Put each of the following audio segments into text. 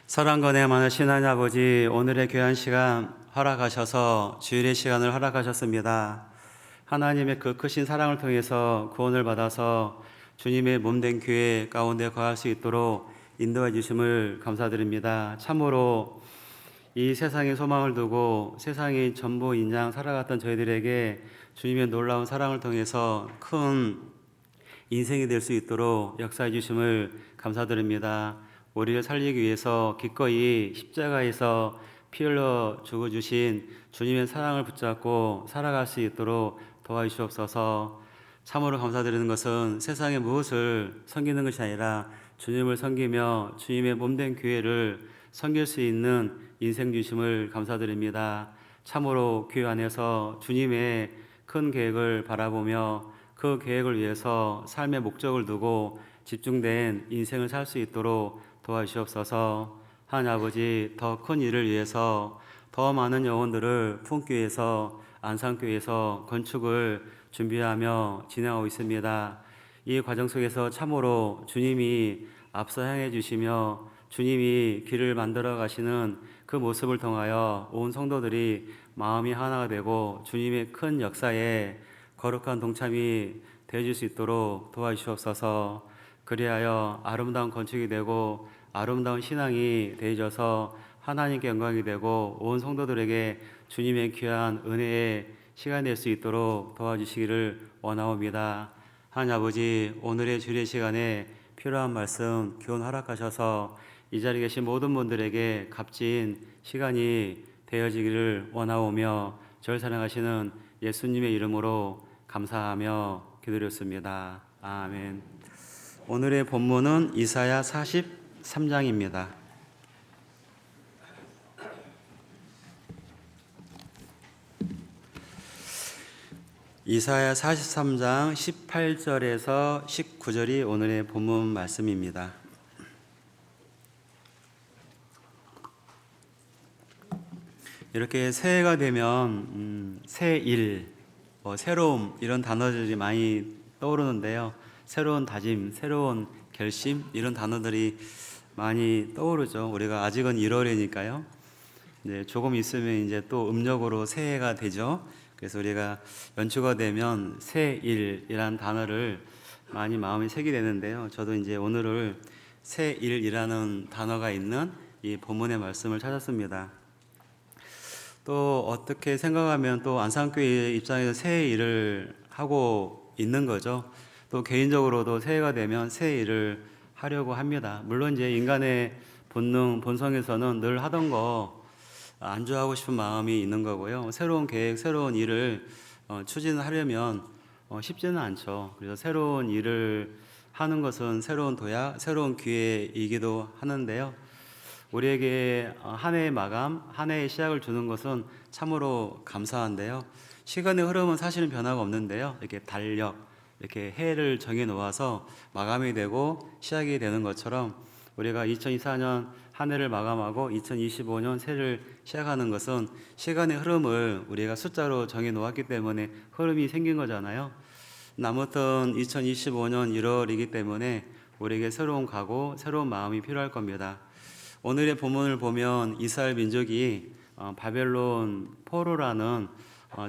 사랑과 은혜 많으신 하나님 아버지, 오늘의 귀한 시간 허락하셔서 주일의 시간을 허락하셨습니다. 하나님의 그 크신 사랑을 통해서 구원을 받아서 주님의 몸된 교회 가운데 거할 수 있도록 인도해 주심을 감사드립니다. 참으로 이 세상에 소망을 두고 세상이 전부 인양 살아갔던 저희들에게 주님의 놀라운 사랑을 통해서 큰 인생이 될 수 있도록 역사해 주심을 감사드립니다. 우리를 살리기 위해서 기꺼이 십자가에서 피 흘려 죽어주신 주님의 사랑을 붙잡고 살아갈 수 있도록 도와주시옵소서. 참으로 감사드리는 것은 세상의 무엇을 섬기는 것이 아니라 주님을 섬기며 주님의 몸된 교회를 섬길 수 있는 인생 주심을 감사드립니다. 참으로 교회 안에서 주님의 큰 계획을 바라보며 그 계획을 위해서 삶의 목적을 두고 집중된 인생을 살 수 있도록 도와주시옵소서. 하나님 아버지, 더 큰 일을 위해서 더 많은 영혼들을 품교회에서 안산교회에서 건축을 준비하며 진행하고 있습니다. 이 과정 속에서 참으로 주님이 앞서 향해 주시며 주님이 길을 만들어 가시는 그 모습을 통하여 온 성도들이 마음이 하나가 되고 주님의 큰 역사에 거룩한 동참이 되어줄 수 있도록 도와주시옵소서. 그리하여 아름다운 건축이 되고 아름다운 신앙이 되어져서 하나님께 영광이 되고 온 성도들에게 주님의 귀한 은혜의 시간이 될 수 있도록 도와주시기를 원하옵니다. 하나님 아버지, 오늘의 주일의 시간에 필요한 말씀 교훈 허락하셔서 이 자리에 계신 모든 분들에게 값진 시간이 되어지기를 원하오며 저를 사랑하시는 예수님의 이름으로 감사하며 기도드렸습니다. 아멘. 오늘의 본문은 이사야 43장입니다. 이사야 43장 18절에서 19절이 오늘의 본문 말씀입니다. 이렇게 새해가 되면 새일, 새로움 이런 단어들이 많이 떠오르는데요. 새로운 다짐, 새로운 결심 이런 단어들이 많이 떠오르죠. 우리가 아직은 1월이니까요. 이제 조금 있으면 이제 또 음력으로 새해가 되죠. 그래서 우리가 연초가 되면 새일이라는 단어를 많이 마음에 새기게 되는데요. 저도 이제 오늘을 새일이라는 단어가 있는 이 본문의 말씀을 찾았습니다. 또 어떻게 생각하면 또 안산교회 입장에서 새일을 하고 있는 거죠. 또 개인적으로도 새해가 되면 새 일을 하려고 합니다. 물론 이제 인간의 본능, 본성에서는 늘 하던 거 안주하고 싶은 마음이 있는 거고요. 새로운 계획, 새로운 일을 추진하려면 쉽지는 않죠. 그래서 새로운 일을 하는 것은 새로운 도약, 새로운 기회이기도 하는데요. 우리에게 한 해의 마감, 한 해의 시작을 주는 것은 참으로 감사한데요. 시간의 흐름은 사실은 변화가 없는데요. 이렇게 달력, 이렇게 해를 정해 놓아서 마감이 되고 시작이 되는 것처럼 우리가 2024년 한 해를 마감하고 2025년 새해를 시작하는 것은 시간의 흐름을 우리가 숫자로 정해 놓았기 때문에 흐름이 생긴 거잖아요. 아무튼 2025년 1월이기 때문에 우리에게 새로운 각오, 새로운 마음이 필요할 겁니다. 오늘의 본문을 보면 이스라엘 민족이 바벨론 포로라는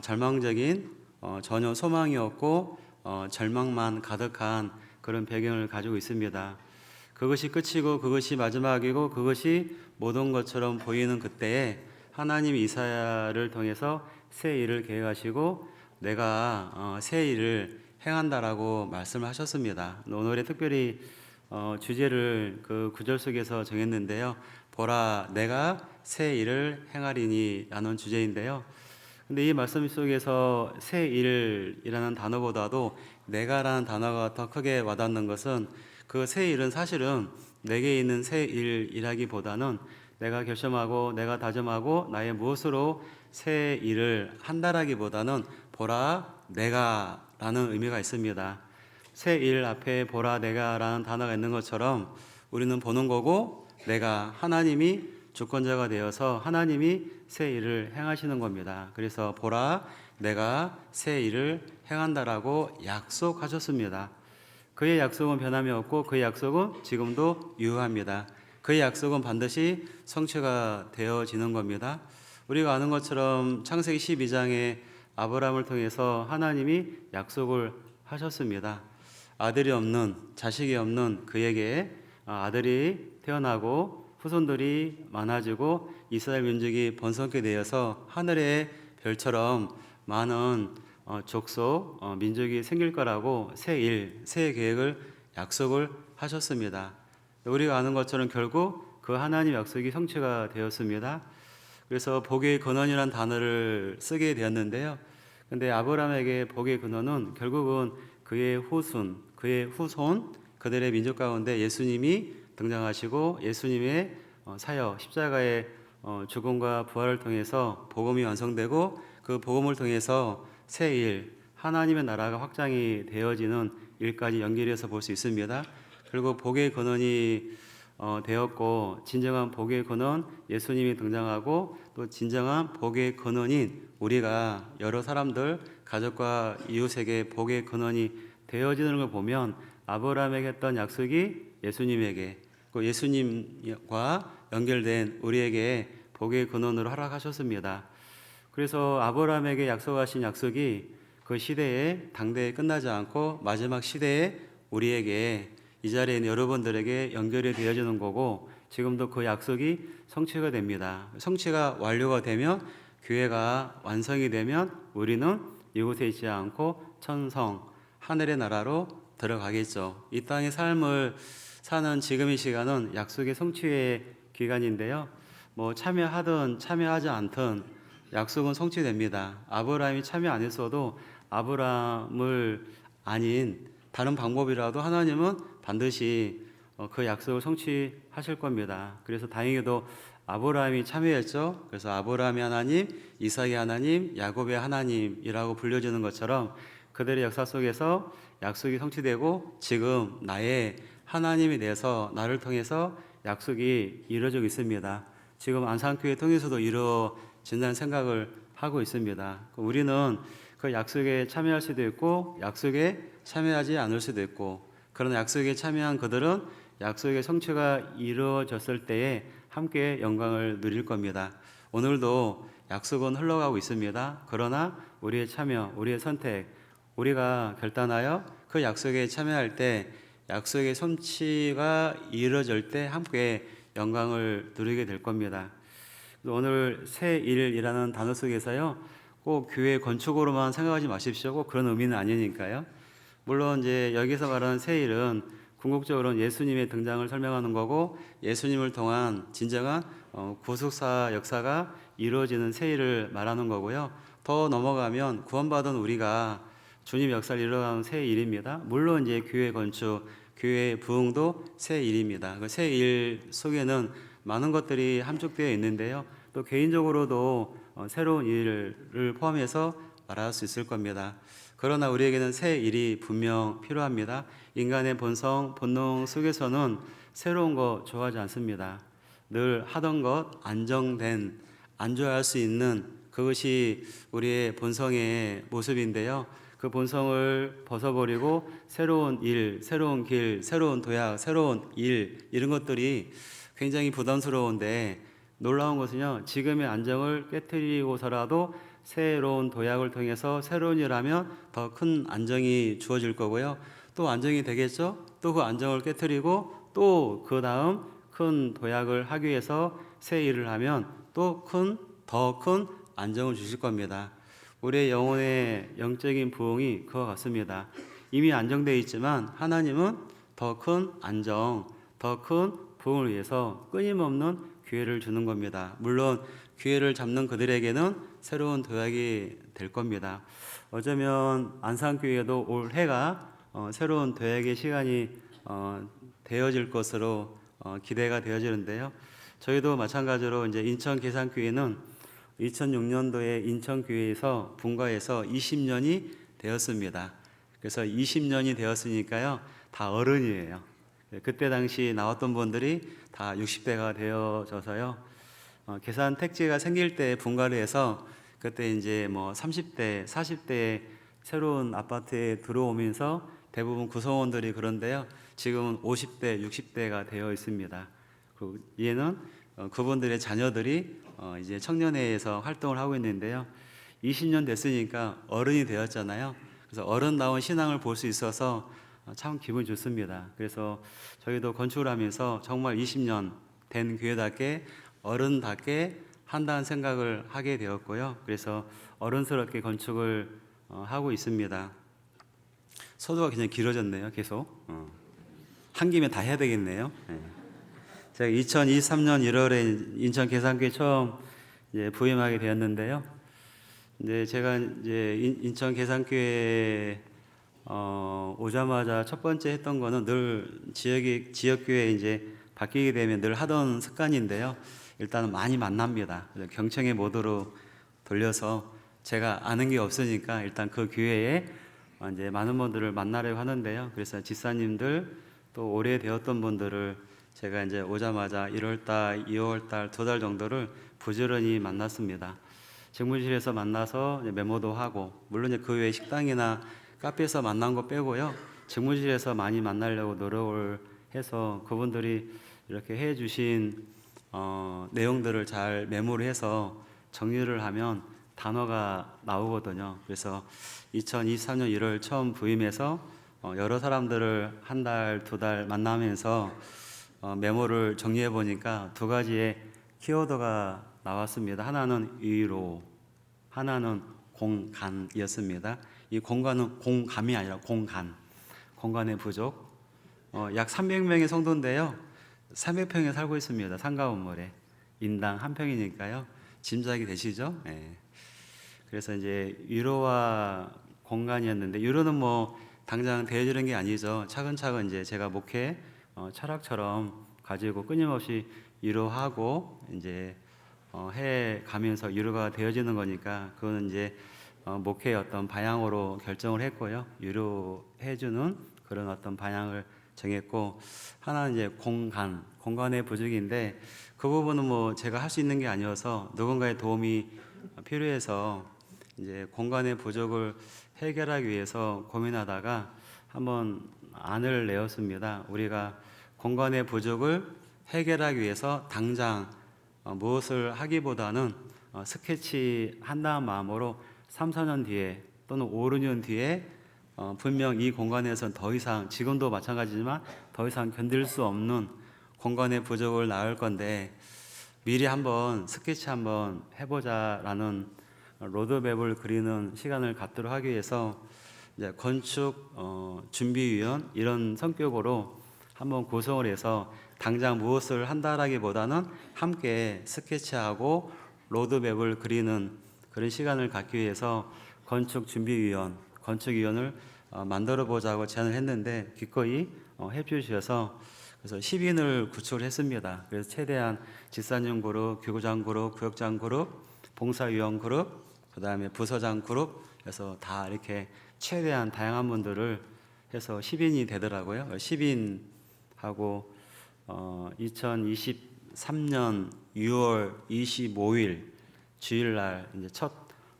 절망적인 전혀 소망이 없고 절망만 가득한 그런 배경을 가지고 있습니다. 그것이 끝이고 그것이 마지막이고 그것이 모든 것처럼 보이는 그때에 하나님이 이사야를 통해서 새 일을 계획하시고 내가 새 일을 행한다라고 말씀을 하셨습니다. 오늘의 특별히 주제를 그 구절 속에서 정했는데요. 보라, 내가 새 일을 행하리니 라는 주제인데요. 근데 이 말씀 속에서 새 일이라는 단어보다도 내가라는 단어가 더 크게 와닿는 것은 그 새 일은 사실은 내게 있는 새 일이라기보다는 내가 결심하고 내가 다짐하고 나의 무엇으로 새 일을 한다라기보다는 보라, 내가 라는 의미가 있습니다. 새 일 앞에 보라, 내가 라는 단어가 있는 것처럼 우리는 보는 거고 내가 하나님이 주권자가 되어서 하나님이 새 일을 행하시는 겁니다. 그래서 보라, 내가 새 일을 행한다라고 약속하셨습니다. 그의 약속은 변함이 없고 그의 약속은 지금도 유효합니다. 그의 약속은 반드시 성취가 되어지는 겁니다. 우리가 아는 것처럼 창세기 12장에 아브라함을 통해서 하나님이 약속을 하셨습니다. 아들이 없는, 자식이 없는 그에게 아들이 태어나고 후손들이 많아지고 이스라엘 민족이 번성케 되어서 하늘의 별처럼 많은 족속, 민족이 생길 거라고 새 계획을 약속을 하셨습니다. 우리가 아는 것처럼 결국 그 하나님 약속이 성취가 되었습니다. 그래서 복의 근원이라는 단어를 쓰게 되었는데요. 근데 아브라함에게 복의 근원은 결국은 그의 후손, 그들의 민족 가운데 예수님이 등장하시고 예수님의 사역, 십자가의 죽음과 부활을 통해서 복음이 완성되고 그 복음을 통해서 새 일, 하나님의 나라가 확장이 되어지는 일까지 연결해서 볼 수 있습니다. 그리고 복의 근원이 되었고 진정한 복의 근원 예수님이 등장하고 또 진정한 복의 근원인 우리가 여러 사람들 가족과 이웃에게 복의 근원이 되어지는 걸 보면 아브라함에게 했던 약속이 예수님에게 그 예수님과 연결된 우리에게 복의 근원으로 허락하셨습니다. 그래서 아브라함에게 약속하신 약속이 그 시대에 당대에 끝나지 않고 마지막 시대에 우리에게 이 자리에 있는 여러분들에게 연결이 되어지는 거고 지금도 그 약속이 성취가 됩니다. 성취가 완료가 되면 교회가 완성이 되면 우리는 이곳에 있지 않고 천성 하늘의 나라로 들어가겠죠. 이 땅의 삶을 사는 지금 이 시간은 약속의 성취의 기간인데요. 뭐 참여하든 참여하지 않든 약속은 성취됩니다. 아브라함이 참여 안 했어도 아브라함을 아닌 다른 방법이라도 하나님은 반드시 그 약속을 성취하실 겁니다. 그래서 다행히도 아브라함이 참여했죠. 그래서 아브라함의 하나님, 이삭의 하나님, 야곱의 하나님이라고 불려지는 것처럼 그들의 역사 속에서 약속이 성취되고 지금 나의 하나님이 돼서 나를 통해서 약속이 이루어지고 있습니다. 지금 안산교회 통해서도 이루어진다는 생각을 하고 있습니다. 우리는 그 약속에 참여할 수도 있고 약속에 참여하지 않을 수도 있고 그러나 약속에 참여한 그들은 약속의 성취가 이루어졌을 때에 함께 영광을 누릴 겁니다. 오늘도 약속은 흘러가고 있습니다. 그러나 우리의 참여, 우리의 선택, 우리가 결단하여 그 약속에 참여할 때 약속의 성취가 이루어질 때 함께 영광을 누리게 될 겁니다. 오늘 새 일이라는 단어 속에서요, 꼭 교회 건축으로만 생각하지 마십시오. 꼭 그런 의미는 아니니까요. 물론 이제 여기서 말하는 새 일은 궁극적으로는 예수님의 등장을 설명하는 거고 예수님을 통한 진정한 구속사 역사가 이루어지는 새 일을 말하는 거고요. 더 넘어가면 구원받은 우리가 주님 역사를 이루어가는 새 일입니다. 물론 이제 교회 건축, 교회 부흥도 새 일입니다. 그 새 일 속에는 많은 것들이 함축되어 있는데요. 또 개인적으로도 새로운 일을 포함해서 말할 수 있을 겁니다. 그러나 우리에게는 새 일이 분명 필요합니다. 인간의 본능 속에서는 새로운 거 좋아하지 않습니다. 늘 하던 것, 안정할 수 있는 그것이 우리의 본성의 모습인데요. 그 본성을 벗어버리고 새로운 일, 새로운 길, 새로운 도약, 새로운 일 이런 것들이 굉장히 부담스러운데 놀라운 것은요. 지금의 안정을 깨트리고서라도 새로운 도약을 통해서 새로운 일을 하면 더 큰 안정이 주어질 거고요. 또 안정이 되겠죠. 또 그 안정을 깨트리고 또 그 다음 큰 도약을 하기 위해서 새 일을 하면 또 더 큰 안정을 주실 겁니다. 우리의 영혼의 영적인 부흥이 그와 같습니다. 이미 안정되어 있지만 하나님은 더 큰 안정, 더 큰 부흥을 위해서 끊임없는 기회를 주는 겁니다. 물론 기회를 잡는 그들에게는 새로운 도약이 될 겁니다. 어쩌면 안산교회도 올 해가 새로운 도약의 시간이 되어질 것으로 기대가 되어지는데요. 저희도 마찬가지로 이제 인천 계산교회는 2006년도에 인천교회에서 분과해서 20년이 되었습니다. 그래서 20년이 되었으니까요, 다 어른이에요. 그때 당시 나왔던 분들이 다 60대가 되어져서요. 계산 택지가 생길 때 분가를 해서 그때 이제 뭐 30대, 40대 새로운 아파트에 들어오면서 대부분 구성원들이 그런데요. 지금은 50대, 60대가 되어 있습니다. 그 얘는 그분들의 자녀들이 이제 청년회에서 활동을 하고 있는데요. 20년 됐으니까 어른이 되었잖아요. 그래서 어른다운 신앙을 볼 수 있어서 참 기분이 좋습니다. 그래서 저희도 건축을 하면서 정말 20년 된 교회답게 어른답게 한다는 생각을 하게 되었고요. 그래서 어른스럽게 건축을 하고 있습니다. 서두가 굉장히 길어졌네요. 계속 한 김에 다 해야 되겠네요. 네. 제가 2023년 1월에 인천 계산교회 처음 이제 부임하게 되었는데요. 이제 제가 이제 인천 계산교회 오자마자 첫 번째 했던 거는 늘 지역교회 이제 바뀌게 되면 늘 하던 습관인데요. 일단은 많이 만납니다. 경청의 모드로 돌려서 제가 아는 게 없으니까 일단 그 교회에 이제 많은 분들을 만나려고 하는데요. 그래서 집사님들 또 오래되었던 분들을 제가 이제 오자마자 1월달, 2월달 2달 정도를 부지런히 만났습니다. 직무실에서 만나서 메모도 하고, 물론 이제 그 외에 식당이나 카페에서 만난 거 빼고요. 직무실에서 많이 만나려고 노력을 해서 그분들이 이렇게 해주신 내용들을 잘 메모를 해서 정리를 하면 단어가 나오거든요. 그래서 2023년 1월 처음 부임해서 여러 사람들을 한 달, 2달 만나면서 메모를 정리해 보니까 두 가지의 키워드가 나왔습니다. 하나는 위로, 하나는 공간이었습니다. 이 공간은 공감이 아니라 공간의 부족. 약 300명의 성도인데요. 300평에 살고 있습니다. 상가 건물에 인당 한 평이니까요. 짐작이 되시죠? 네. 그래서 이제 위로와 공간이었는데, 위로는 뭐 당장 대해주는 게 아니죠. 차근차근 이제 제가 목회 철학처럼 가지고 끊임없이 위로하고 이제 해 가면서 위로가 되어지는 거니까, 그거는 이제 목회의 어떤 방향으로 결정을 했고요. 위로해주는 그런 어떤 방향을 정했고, 하나는 이제 공간의 부족인데, 그 부분은 뭐 제가 할 수 있는 게 아니어서 누군가의 도움이 필요해서 이제 공간의 부족을 해결하기 위해서 고민하다가 한번 안을 내었습니다. 우리가 공간의 부족을 해결하기 위해서 당장 무엇을 하기보다는 스케치 한다는 마음으로 3, 4년 뒤에 또는 5, 6년 뒤에 분명 이 공간에서는 더 이상, 지금도 마찬가지지만 더 이상 견딜 수 없는 공간의 부족을 낳을 건데, 미리 한번 스케치 한번 해보자라는 로드맵을 그리는 시간을 갖도록 하기 위해서 이제 건축 준비위원 이런 성격으로 한번 구성을 해서 당장 무엇을 한다라기보다는 함께 스케치하고 로드맵을 그리는 그런 시간을 갖기 위해서 건축위원을 만들어 보자고 제안을 했는데 기꺼이 해주셔서, 그래서 10인을 구축을 했습니다. 그래서 최대한 집사님 그룹, 교구장 그룹, 구역장 그룹, 봉사위원 그룹, 그 다음에 부서장 그룹 해서 다 이렇게 최대한 다양한 분들을 해서 10인이 되더라고요. 10인하고 2023년 6월 25일 주일날 이제 첫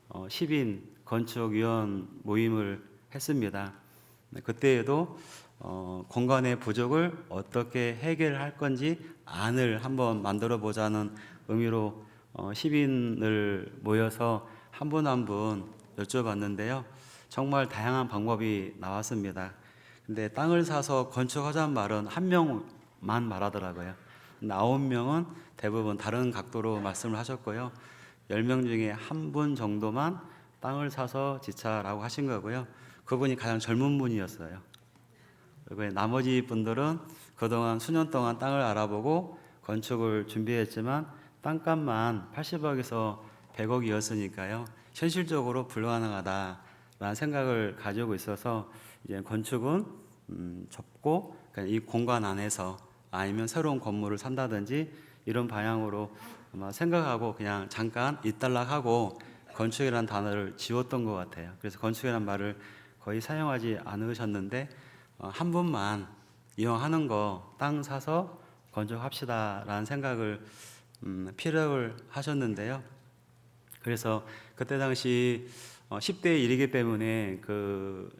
10인 건축위원 모임을 했습니다. 그때에도 공간의 부족을 어떻게 해결할 건지 안을 한번 만들어 보자는 의미로 10인을 모여서 한 분 한 분 여쭤봤는데요. 정말 다양한 방법이 나왔습니다. 근데 땅을 사서 건축하자는 말은 한 명만 말하더라고요. 9명은 대부분 다른 각도로 말씀을 하셨고요. 10명 중에 한 분 정도만 땅을 사서 지차라고 하신 거고요. 그분이 가장 젊은 분이었어요. 그리고 나머지 분들은 그동안 수년 동안 땅을 알아보고 건축을 준비했지만 땅값만 80억에서 100억이었으니까요. 현실적으로 불가능하다라는 생각을 가지고 있어서 이제 건축은 접고 이 공간 안에서 아니면 새로운 건물을 산다든지 이런 방향으로 아마 생각하고 그냥 잠깐 이탈락하고 건축이라는 단어를 지웠던 것 같아요. 그래서 건축이라는 말을 거의 사용하지 않으셨는데 한 분만 이용하는 거 땅 사서 건축합시다라는 생각을 피력을 하셨는데요. 그래서 그때 당시 10대 1이기 때문에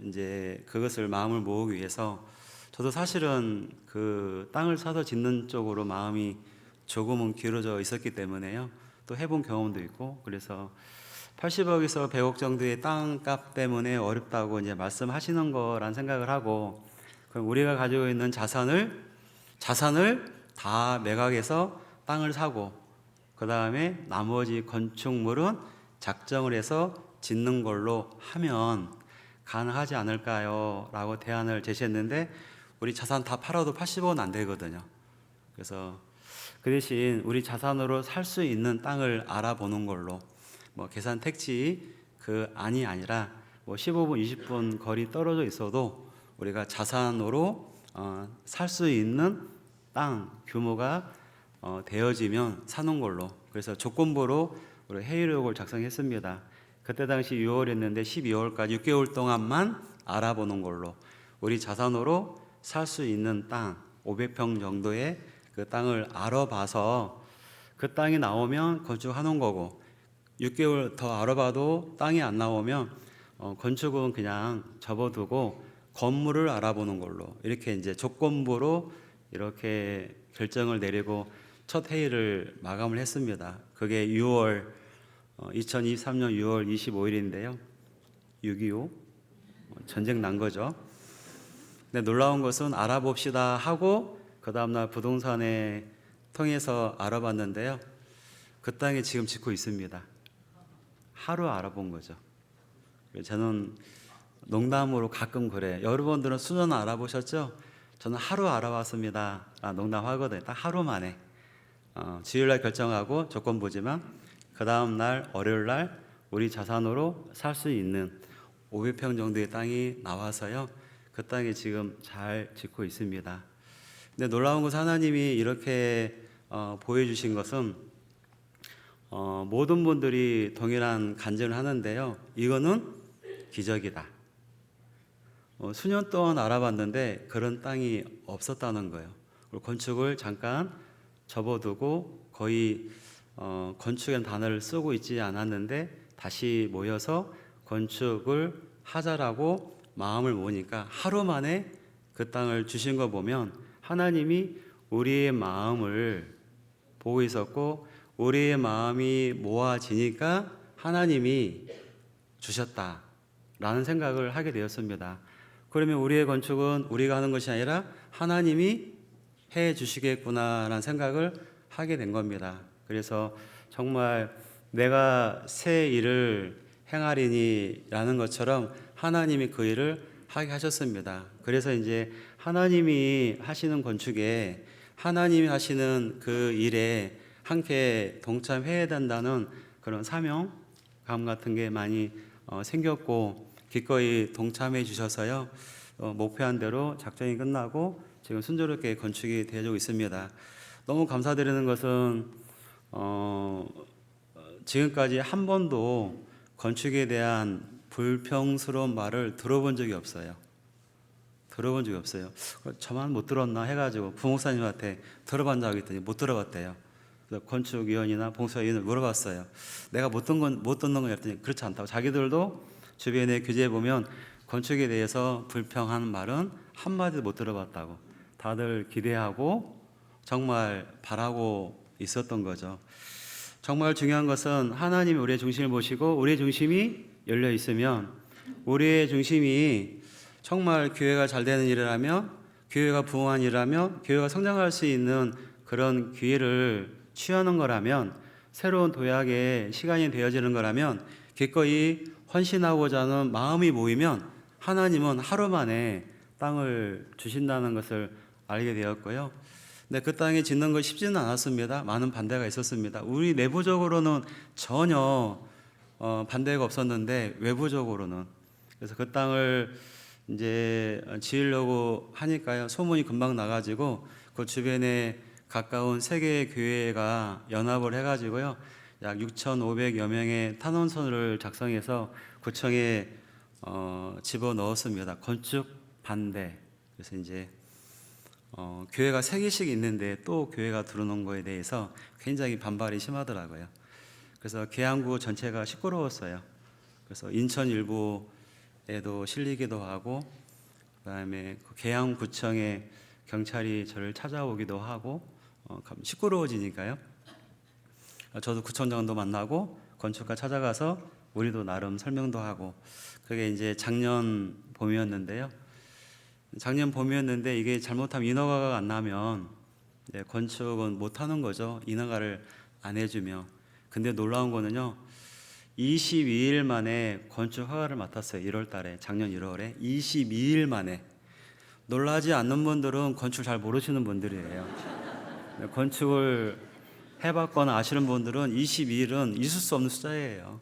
이제 그것을 마음을 모으기 위해서 저도 사실은 그 땅을 사서 짓는 쪽으로 마음이 조금은 기울어져 있었기 때문에요. 또 해본 경험도 있고, 그래서 80억에서 100억 정도의 땅값 때문에 어렵다고 이제 말씀하시는 거란 생각을 하고, 그럼 우리가 가지고 있는 자산을 다 매각해서 땅을 사고, 그 다음에 나머지 건축물은 작정을 해서 짓는 걸로 하면 가능하지 않을까요? 라고 대안을 제시했는데, 우리 자산 다 팔아도 80억은 안 되거든요. 그래서 그 대신 우리 자산으로 살 수 있는 땅을 알아보는 걸로, 뭐 계산 택지 그 안이 아니라 뭐 15분, 20분 거리 떨어져 있어도 우리가 자산으로 살 수 있는 땅 규모가 되어지면 사는 걸로, 그래서 조건부로 우리 회의록을 작성했습니다. 그때 당시 6월이었는데 12월까지 6개월 동안만 알아보는 걸로, 우리 자산으로 살 수 있는 땅 500평 정도의 그 땅을 알아봐서 그 땅이 나오면 건축하는 거고, 6개월 더 알아봐도 땅이 안 나오면 건축은 그냥 접어두고 건물을 알아보는 걸로, 이렇게 이제 조건부로 이렇게 결정을 내리고 첫 회의를 마감을 했습니다. 그게 2023년 6월 25일인데요. 6.25 전쟁 난 거죠. 근데 놀라운 것은 알아봅시다 하고 그 다음날 부동산에 통해서 알아봤는데요. 그 땅에 지금 짓고 있습니다. 하루 알아본 거죠. 저는 농담으로 가끔 그래. 여러분들은 수년 알아보셨죠? 저는 하루 알아봤습니다. 농담하거든요. 딱 하루 만에. 주일날 결정하고 조건부지만 그 다음날 월요일날 우리 자산으로 살 수 있는 500평 정도의 땅이 나와서요. 그 땅에 지금 잘 짓고 있습니다. 근데 놀라운 것은 하나님이 이렇게 보여주신 것은 모든 분들이 동일한 간증을 하는데요. 이거는 기적이다. 수년 동안 알아봤는데 그런 땅이 없었다는 거예요. 건축을 잠깐 접어두고 거의 건축이라는 단어를 쓰고 있지 않았는데 다시 모여서 건축을 하자라고 마음을 모으니까 하루 만에 그 땅을 주신 거 보면 하나님이 우리의 마음을 보고 있었고, 우리의 마음이 모아지니까 하나님이 주셨다라는 생각을 하게 되었습니다. 그러면 우리의 건축은 우리가 하는 것이 아니라 하나님이 해 주시겠구나라는 생각을 하게 된 겁니다. 그래서 정말 내가 새 일을 행하리니라는 것처럼 하나님이 그 일을 하게 하셨습니다. 그래서 이제 하나님이 하시는 건축에, 하나님이 하시는 그 일에 함께 동참해야 된다는 그런 사명감 같은 게 많이 생겼고, 기꺼이 동참해 주셔서요, 목표한 대로 작전이 끝나고 지금 순조롭게 건축이 되어지고 있습니다. 너무 감사드리는 것은 지금까지 한 번도 건축에 대한 불평스러운 말을 들어본 적이 없어요. 저만 못 들었나 해가지고 부목사님한테 들어봤냐고 했더니 못 들어봤대요. 그래서 건축위원이나 봉사위원을 물어봤어요. 내가 못 듣는 거 했더니 그렇지 않다고. 자기들도 주변에 교재에 보면 건축에 대해서 불평하는 말은 한마디도 못 들어봤다고. 다들 기대하고 정말 바라고 있었던 거죠. 정말 중요한 것은 하나님이 우리의 중심을 보시고 우리의 중심이 열려 있으면, 우리의 중심이 정말 교회가 잘 되는 일을 하며, 교회가 부흥한 일을 하며, 교회가 성장할 수 있는 그런 기회를 취하는 거라면, 새로운 도약의 시간이 되어지는 거라면, 기꺼이 헌신하고자 하는 마음이 모이면 하나님은 하루 만에 땅을 주신다는 것을 알게 되었고요. 근데 그 땅에 짓는 거 쉽지는 않았습니다. 많은 반대가 있었습니다. 우리 내부적으로는 전혀 반대가 없었는데 외부적으로는, 그래서 그 땅을 이제 지으려고 하니까요, 소문이 금방 나가지고 그 주변에 가까운 세 개의 교회가 연합을 해가지고요, 약 6,500여 명의 탄원서를 작성해서 구청에 집어 넣었습니다. 건축 반대. 그래서 이제 교회가 세 개씩 있는데 또 교회가 들어오는 거에 대해서 굉장히 반발이 심하더라고요. 그래서 계양구 전체가 시끄러웠어요. 그래서 인천 일부에도 실리기도 하고, 그다음에 그 계양구청에 경찰이 저를 찾아오기도 하고 시끄러워지니까요. 저도 구청장도 만나고 건축가 찾아가서 우리도 나름 설명도 하고, 그게 이제 작년 봄이었는데요. 작년 봄이었는데 이게 잘못하면 인허가가 안 나면 건축은 못 하는 거죠. 인허가를 안 해주면. 근데 놀라운 거는요, 22일 만에 건축 허가를 맡았어요. 1월 달에, 작년 1월에 22일 만에. 놀라지 않는 분들은 건축 잘 모르시는 분들이에요. 건축을 해봤거나 아시는 분들은 22일은 있을 수 없는 숫자예요.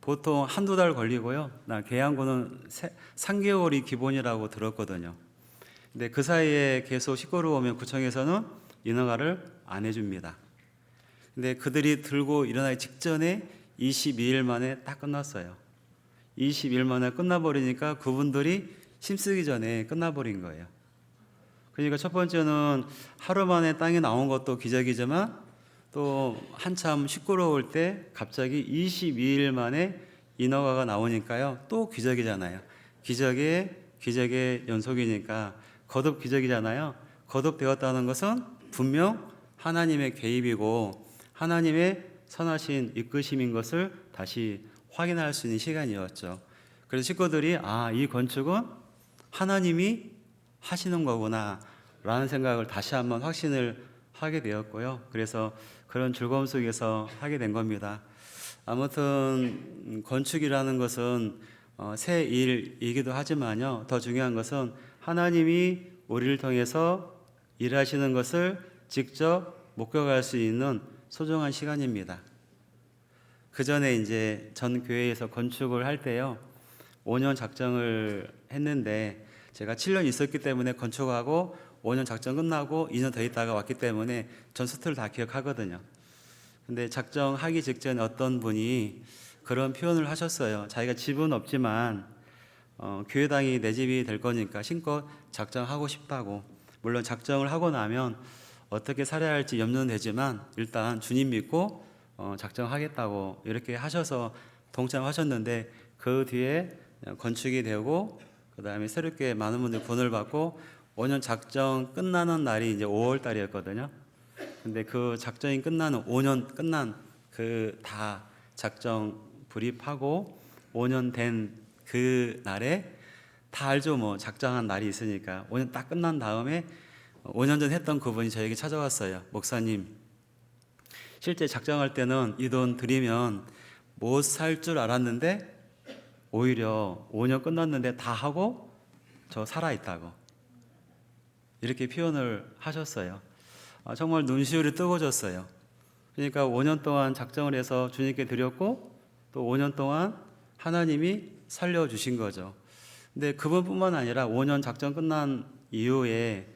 보통 한두 달 걸리고요. 나 계약고는 3개월이 기본이라고 들었거든요. 근데 그 사이에 계속 시끄러우면 구청에서는 인허가를 안 해줍니다. 근데 그들이 들고 일어나기 직전에 22일 만에 딱 끝났어요. 20일 만에 끝나버리니까 그분들이 힘쓰기 전에 끝나버린 거예요. 그러니까 첫 번째는 하루 만에 땅이 나온 것도 기적이지만, 또 한참 시끄러울 때 갑자기 22일 만에 인허가가 나오니까요, 또 기적이잖아요. 기적의 연속이니까 거듭 기적이잖아요. 거듭되었다는 것은 분명 하나님의 개입이고 하나님의 선하신 이끄심인 것을 다시 확인할 수 있는 시간이었죠. 그래서 식구들이 이 건축은 하나님이 하시는 거구나 라는 생각을 다시 한번 확신을 하게 되었고요. 그래서 그런 즐거움 속에서 하게 된 겁니다. 아무튼 건축이라는 것은 새 일이기도 하지만요, 더 중요한 것은 하나님이 우리를 통해서 일하시는 것을 직접 목격할 수 있는 소중한 시간입니다. 그 전에 이제 전 교회에서 건축을 할 때요, 5년 작정을 했는데 제가 7년 있었기 때문에 건축하고 5년 작정 끝나고 2년 더 있다가 왔기 때문에 전 스토리를 다 기억하거든요. 근데 작정하기 직전에 어떤 분이 그런 표현을 하셨어요. 자기가 집은 없지만 교회당이 내 집이 될 거니까 신껏 작정하고 싶다고. 물론 작정을 하고 나면 어떻게 살아야 할지 염려는 되지만 일단 주님 믿고 작정하겠다고 이렇게 하셔서 동참하셨는데, 그 뒤에 건축이 되고 그 다음에 새롭게 많은 분들이 구원을 받고 5년 작정 끝나는 날이 이제 5월 달이었거든요. 근데 그 작정이 끝나는 5년 끝난 그 다 작정 불입하고 5년 된 그 날에 다 알죠. 뭐 작정한 날이 있으니까 5년 딱 끝난 다음에 5년 전 했던 그분이 저에게 찾아왔어요. 목사님, 실제 작정할 때는 이 돈 드리면 못 살 줄 알았는데 오히려 5년 끝났는데 다 하고 저 살아있다고 이렇게 표현을 하셨어요. 정말 눈시울이 뜨거워졌어요. 그러니까 5년 동안 작정을 해서 주님께 드렸고 또 5년 동안 하나님이 살려주신 거죠. 근데 그분뿐만 아니라 5년 작정 끝난 이후에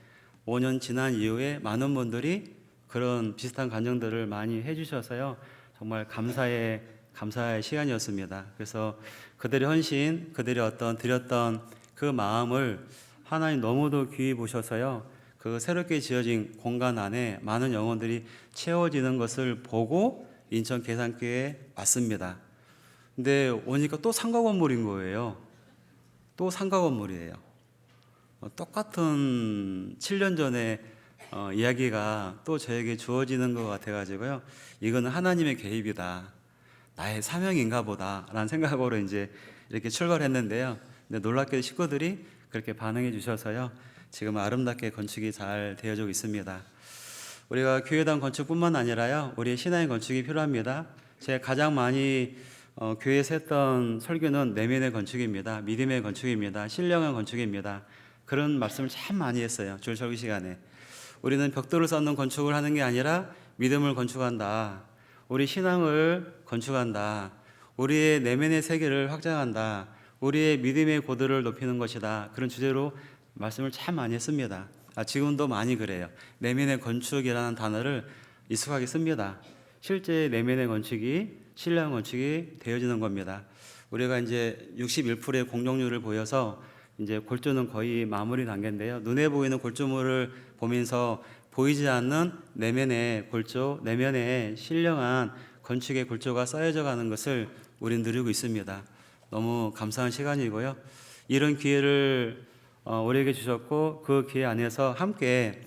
5년 지난 이후에 많은 분들이 그런 비슷한 간증들을 많이 해주셔서요, 정말 감사의 시간이었습니다. 그래서 그들의 헌신, 그들의 어떤 드렸던 그 마음을 하나님 너무도 귀히 보셔서요, 그 새롭게 지어진 공간 안에 많은 영혼들이 채워지는 것을 보고 인천 계산교회에 왔습니다. 근데 오니까 또 상가 건물인 거예요. 또 상가 건물이에요. 똑같은 7년 전에 이야기가 또 저에게 주어지는 것 같아가지고요, 이거는 하나님의 개입이다, 나의 사명인가 보다 라는 생각으로 이제 이렇게 출발했는데요. 근데 놀랍게도 식구들이 그렇게 반응해 주셔서요, 지금 아름답게 건축이 잘 되어지고 있습니다. 우리가 교회당 건축뿐만 아니라요, 우리의 신앙의 건축이 필요합니다. 제가 가장 많이 교회에서 했던 설교는 내면의 건축입니다. 믿음의 건축입니다. 신령한 건축입니다. 그런 말씀을 참 많이 했어요. 주일 설교 시간에. 우리는 벽돌을 쌓는 건축을 하는 게 아니라 믿음을 건축한다. 우리 신앙을 건축한다. 우리의 내면의 세계를 확장한다. 우리의 믿음의 고도를 높이는 것이다. 그런 주제로 말씀을 참 많이 했습니다. 지금도 많이 그래요. 내면의 건축이라는 단어를 익숙하게 씁니다. 실제 내면의 건축이 신뢰한 건축이 되어지는 겁니다. 우리가 이제 61%의 공정률을 보여서 이제 골조는 거의 마무리 단계인데요. 눈에 보이는 골조물을 보면서 보이지 않는 내면의 골조, 내면의 신령한 건축의 골조가 쌓여져 가는 것을 우리는 누리고 있습니다. 너무 감사한 시간이고요. 이런 기회를 우리에게 주셨고 그 기회 안에서 함께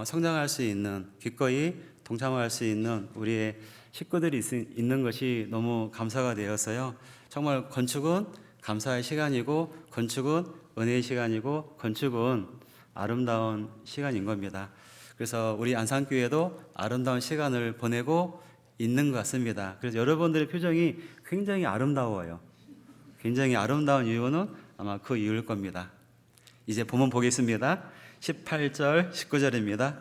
성장할 수 있는, 기꺼이 동참할 수 있는 우리의 식구들이 있는 것이 너무 감사가 되었어요. 정말 건축은 감사의 시간이고, 건축은 은혜의 시간이고, 건축은 아름다운 시간인 겁니다. 그래서 우리 안산교회도 아름다운 시간을 보내고 있는 것 같습니다. 그래서 여러분들의 표정이 굉장히 아름다워요. 굉장히 아름다운 이유는 아마 그 이유일 겁니다. 이제 본문 보겠습니다. 18절, 19절입니다.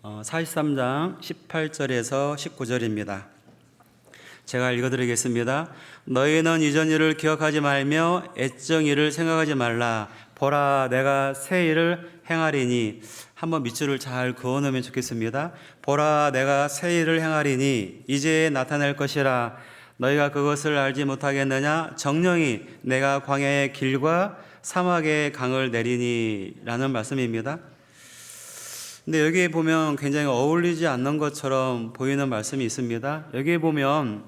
43장 18절에서 19절입니다. 제가 읽어드리겠습니다. 너희는 이전 일을 기억하지 말며 애정 일을 생각하지 말라. 보라, 내가 새 일을 행하리니. 한번 밑줄을 잘 그어놓으면 좋겠습니다. 보라, 내가 새 일을 행하리니 이제 나타날 것이라. 너희가 그것을 알지 못하겠느냐? 정령이 내가 광야의 길과 사막의 강을 내리니 라는 말씀입니다. 근데 여기에 보면 굉장히 어울리지 않는 것처럼 보이는 말씀이 있습니다. 여기에 보면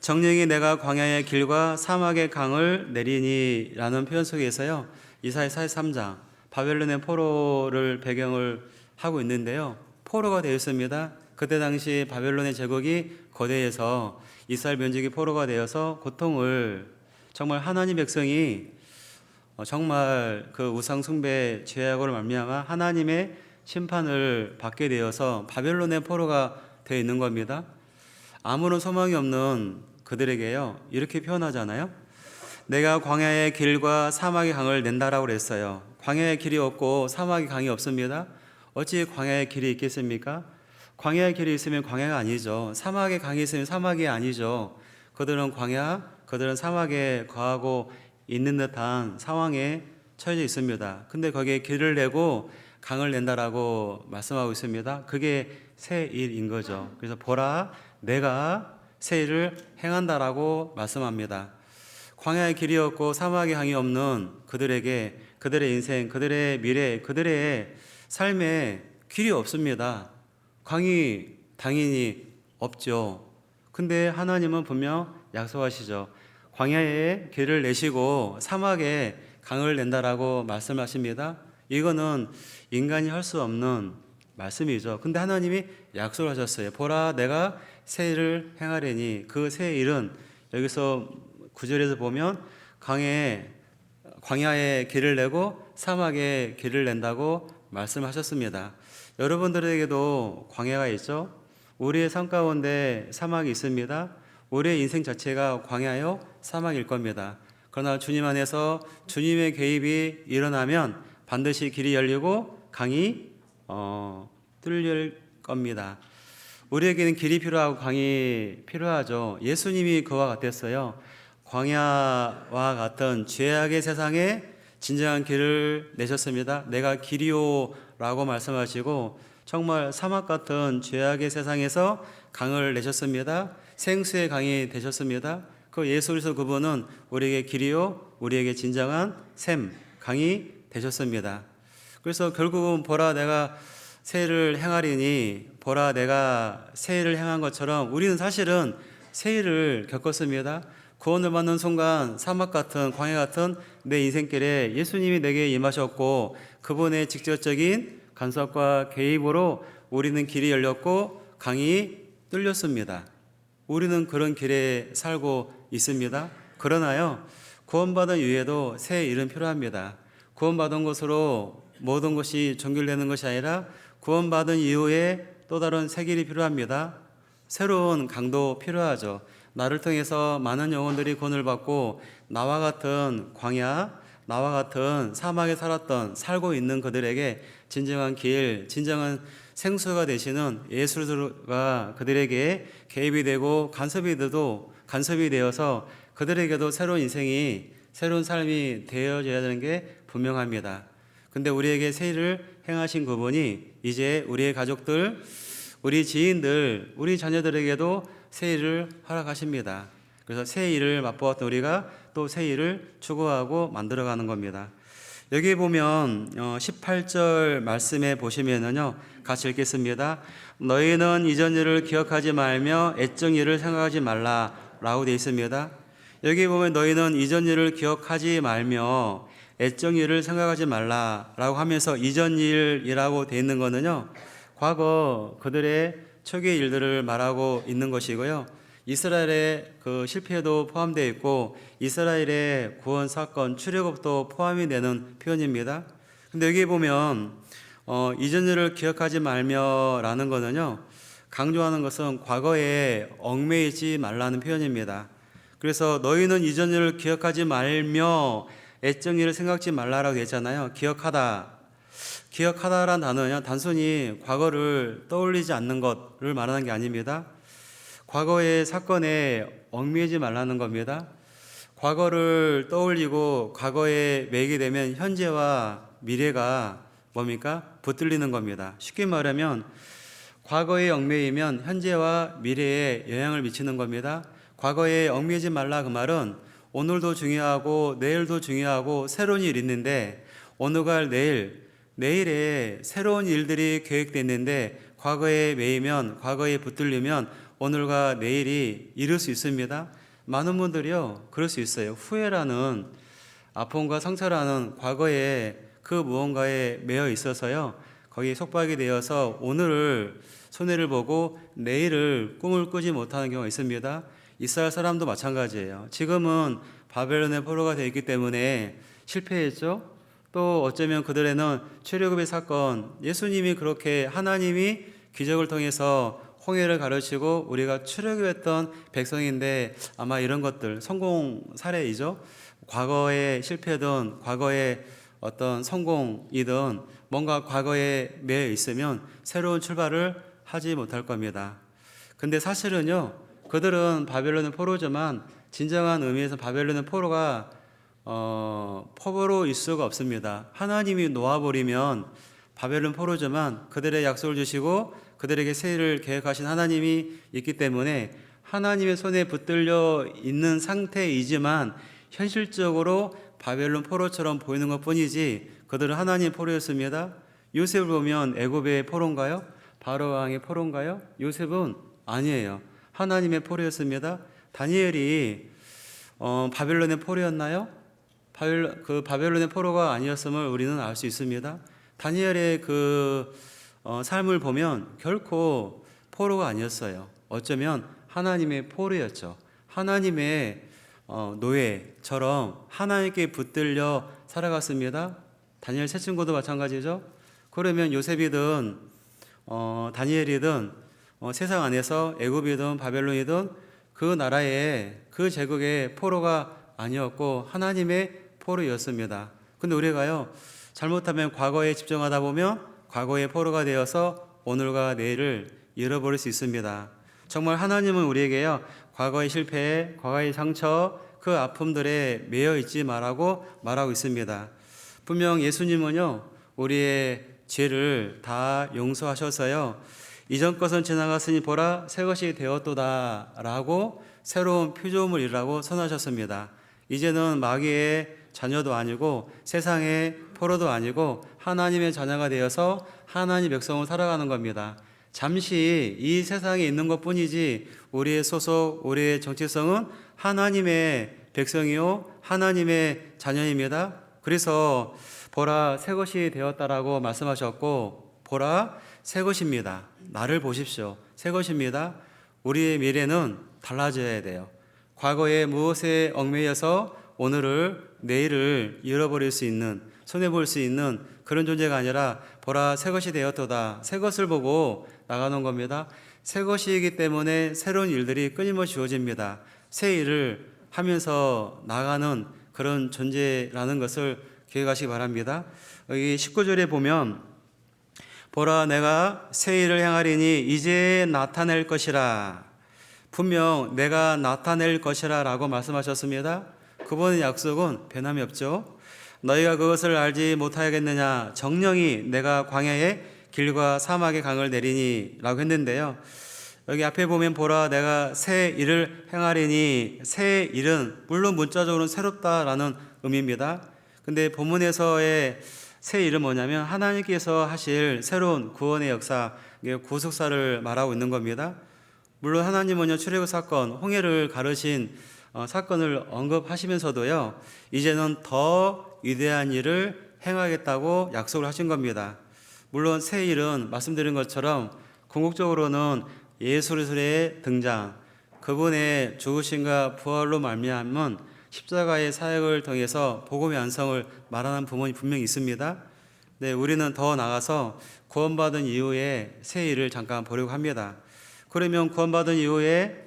정령이 내가 광야의 길과 사막의 강을 내리니 라는 표현 속에서요, 이사야 43장 바벨론의 포로를 배경을 하고 있는데요, 포로가 되었습니다. 그때 당시 바벨론의 제국이 거대해서 이스라엘 민족이 포로가 되어서 고통을, 정말 하나님 백성이 정말 그 우상 숭배 죄악으로 말미암아 하나님의 심판을 받게 되어서 바벨론의 포로가 되어 있는 겁니다. 아무런 소망이 없는 그들에게요, 이렇게 표현하잖아요. 내가 광야의 길과 사막의 강을 낸다라고 그랬어요. 광야의 길이 없고 사막의 강이 없습니다. 어찌 광야의 길이 있겠습니까? 광야의 길이 있으면 광야가 아니죠. 사막의 강이 있으면 사막이 아니죠. 그들은 광야, 그들은 사막에 거하고 있는 듯한 상황에 처해져 있습니다. 근데 거기에 길을 내고 강을 낸다라고 말씀하고 있습니다. 그게 새 일인 거죠. 그래서 보라, 내가 새 일을 행한다라고 말씀합니다. 광야의 길이 없고 사막의 강이 없는 그들에게 그들의 인생, 그들의 미래, 그들의 삶에 길이 없습니다. 강이 당연히 없죠. 근데 하나님은 분명 약속하시죠. 광야에 길을 내시고 사막에 강을 낸다라고 말씀하십니다. 이거는 인간이 할 수 없는 말씀이죠. 근데 하나님이 약속을 하셨어요. 보라, 내가 새 일을 행하리니. 그 새 일은 여기서 9절에서 보면 광야에 길을 내고 사막에 길을 낸다고 말씀하셨습니다. 여러분들에게도 광야가 있죠. 우리의 삶 가운데 사막이 있습니다. 우리의 인생 자체가 광야요 사막일 겁니다. 그러나 주님 안에서 주님의 개입이 일어나면 반드시 길이 열리고 강이 뚫릴 겁니다. 우리에게는 길이 필요하고 강이 필요하죠. 예수님이 그와 같았어요. 광야와 같은 죄악의 세상에 진정한 길을 내셨습니다. 내가 길이요라고 말씀하시고 정말 사막 같은 죄악의 세상에서 강을 내셨습니다. 생수의 강이 되셨습니다. 그 예수 그리스도 그분은 우리에게 길이요, 우리에게 진정한 샘, 강이 되셨습니다. 그래서 결국은 보라, 내가 새 일을 행하리니, 보라, 내가 새 일을 행한 것처럼 우리는 사실은 새 일을 겪었습니다. 구원을 받는 순간 사막 같은, 광야 같은 내 인생길에 예수님이 내게 임하셨고 그분의 직접적인 간섭과 개입으로 우리는 길이 열렸고 강이 뚫렸습니다. 우리는 그런 길에 살고 있습니다. 그러나요, 구원받은 이후에도 새 일은 필요합니다. 구원받은 것으로 모든 것이 종결되는 것이 아니라 구원받은 이후에 또 다른 새 길이 필요합니다. 새로운 강도 필요하죠. 나를 통해서 많은 영혼들이 구원을 받고 나와 같은 광야, 나와 같은 사막에 살고 있는 그들에게 진정한 길, 진정한 생수가 되시는 예수가 그들에게 개입이 되고 간섭이 되어서 그들에게도 새로운 인생이, 새로운 삶이 되어져야 되는 게 분명합니다. 근데 우리에게 새 일을 행하신 그분이 이제 우리의 가족들, 우리 지인들, 우리 자녀들에게도 새 일을 허락하십니다. 그래서 새 일을 맛보았던 우리가 또 새 일을 추구하고 만들어가는 겁니다. 여기 보면 18절 말씀에 보시면은요, 같이 읽겠습니다. 너희는 이전 일을 기억하지 말며 애정 일을 생각하지 말라 라고 되어 있습니다. 여기 보면 너희는 이전 일을 기억하지 말며 애정 일을 생각하지 말라라고 하면서 이전 일이라고 되어 있는 거는요, 과거 그들의 초기 일들을 말하고 있는 것이고요. 이스라엘의 그 실패도 포함되어 있고 이스라엘의 구원 사건 출애굽도 포함이 되는 표현입니다. 근데 여기 보면 이전 일을 기억하지 말며라는 거는요, 강조하는 것은 과거에 얽매이지 말라는 표현입니다. 그래서 너희는 이전 일을 기억하지 말며 애정 일을 생각지 말라라고 했잖아요. 기억하다란 단어는 단순히 과거를 떠올리지 않는 것을 말하는 게 아닙니다. 과거의 사건에 얽매이지 말라는 겁니다. 과거를 떠올리고 과거에 매이게 되면 현재와 미래가 뭡니까? 붙들리는 겁니다. 쉽게 말하면 과거에 얽매이면 현재와 미래에 영향을 미치는 겁니다. 과거에 얽매이지 말라 그 말은 오늘도 중요하고 내일도 중요하고 새로운 일이 있는데 오늘과 내일에 새로운 일들이 계획됐는데 과거에 매이면, 과거에 붙들리면 오늘과 내일이 이룰 수 있습니다. 많은 분들이요, 그럴 수 있어요. 후회라는 아픔과 상처라는 과거에 그 무언가에 매여 있어서요, 거기에 속박이 되어서 오늘을 손해를 보고 내일을 꿈을 꾸지 못하는 경우가 있습니다. 이스라엘 사람도 마찬가지예요. 지금은 바벨론의 포로가 되어 있기 때문에 실패했죠. 또 어쩌면 그들에는 출애굽의 사건, 예수님이 그렇게 하나님이 기적을 통해서 홍해를 가르치고 우리가 출애굽했던 백성인데 아마 이런 것들 성공 사례이죠. 과거에 실패든 과거에 어떤 성공이든 뭔가 과거에 매여 있으면 새로운 출발을 하지 못할 겁니다. 근데 사실은요, 그들은 바벨론의 포로지만 진정한 의미에서 바벨론의 포로가 포로일 수가 없습니다. 하나님이 놓아버리면 바벨론 포로지만 그들의 약속을 주시고 그들에게 새 일을 계획하신 하나님이 있기 때문에 하나님의 손에 붙들려 있는 상태이지만 현실적으로 바벨론 포로처럼 보이는 것 뿐이지 그들은 하나님 포로였습니다. 요셉을 보면 애굽의 포로인가요? 바로 왕의 포로인가요? 요셉은 아니에요. 하나님의 포로였습니다. 다니엘이 바벨론의 포로였나요? 바벨론의 포로가 아니었음을 우리는 알 수 있습니다. 다니엘의 그 삶을 보면 결코 포로가 아니었어요. 어쩌면 하나님의 포로였죠. 하나님의 노예처럼 하나님께 붙들려 살아갔습니다. 다니엘 세 친구도 마찬가지죠. 그러면 요셉이든 다니엘이든 세상 안에서 애굽이든 바벨론이든 그 나라의 그 제국의 포로가 아니었고 하나님의 포로였습니다. 근데 우리가요, 잘못하면 과거에 집중하다 보면 과거의 포로가 되어서 오늘과 내일을 잃어버릴 수 있습니다. 정말 하나님은 우리에게요, 과거의 실패, 과거의 상처, 그 아픔들에 매여 있지 말라고 말하고 있습니다. 분명 예수님은요, 우리의 죄를 다 용서하셔서요, 이전 것은 지나갔으니 보라 새 것이 되었도다 라고 새로운 피조물이라고 선하셨습니다. 이제는 마귀의 자녀도 아니고 세상의 포로도 아니고 하나님의 자녀가 되어서 하나님 백성을 살아가는 겁니다. 잠시 이 세상에 있는 것뿐이지 우리의 소속, 우리의 정체성은 하나님의 백성이요 하나님의 자녀입니다. 그래서 보라 새 것이 되었다라고 말씀하셨고, 보라 새 것입니다. 나를 보십시오. 새 것입니다. 우리의 미래는 달라져야 돼요. 과거에 무엇에 얽매여서 오늘을 내일을 잃어버릴 수 있는, 손해볼 수 있는 그런 존재가 아니라 보라 새 것이 되었도다, 새 것을 보고 나가는 겁니다. 새 것이기 때문에 새로운 일들이 끊임없이 주어집니다. 새 일을 하면서 나가는 그런 존재라는 것을 기억하시기 바랍니다. 여기 19절에 보면 보라 내가 새 일을 행하리니 이제 나타낼 것이라, 분명 내가 나타낼 것이라 라고 말씀하셨습니다. 그분의 약속은 변함이 없죠. 너희가 그것을 알지 못하겠느냐, 정령이 내가 광야에 길과 사막의 강을 내리니 라고 했는데요, 여기 앞에 보면 보라 내가 새 일을 행하리니, 새 일은 물론 문자적으로는 새롭다라는 의미입니다. 근데 본문에서의 새 일은 뭐냐면 하나님께서 하실 새로운 구원의 역사, 구속사를 말하고 있는 겁니다. 물론 하나님은요 출애굽 사건, 홍해를 가르신 사건을 언급하시면서도요, 이제는 더 위대한 일을 행하겠다고 약속을 하신 겁니다. 물론 새 일은 말씀드린 것처럼 궁극적으로는 예수 그리스도의 등장, 그분의 죽으심과 부활로 말미암은 십자가의 사역을 통해서 복음의 완성을 말하는 부분이 분명히 있습니다. 네, 우리는 더 나아가서 구원받은 이후에 새 일을 잠깐 보려고 합니다. 그러면 구원받은 이후에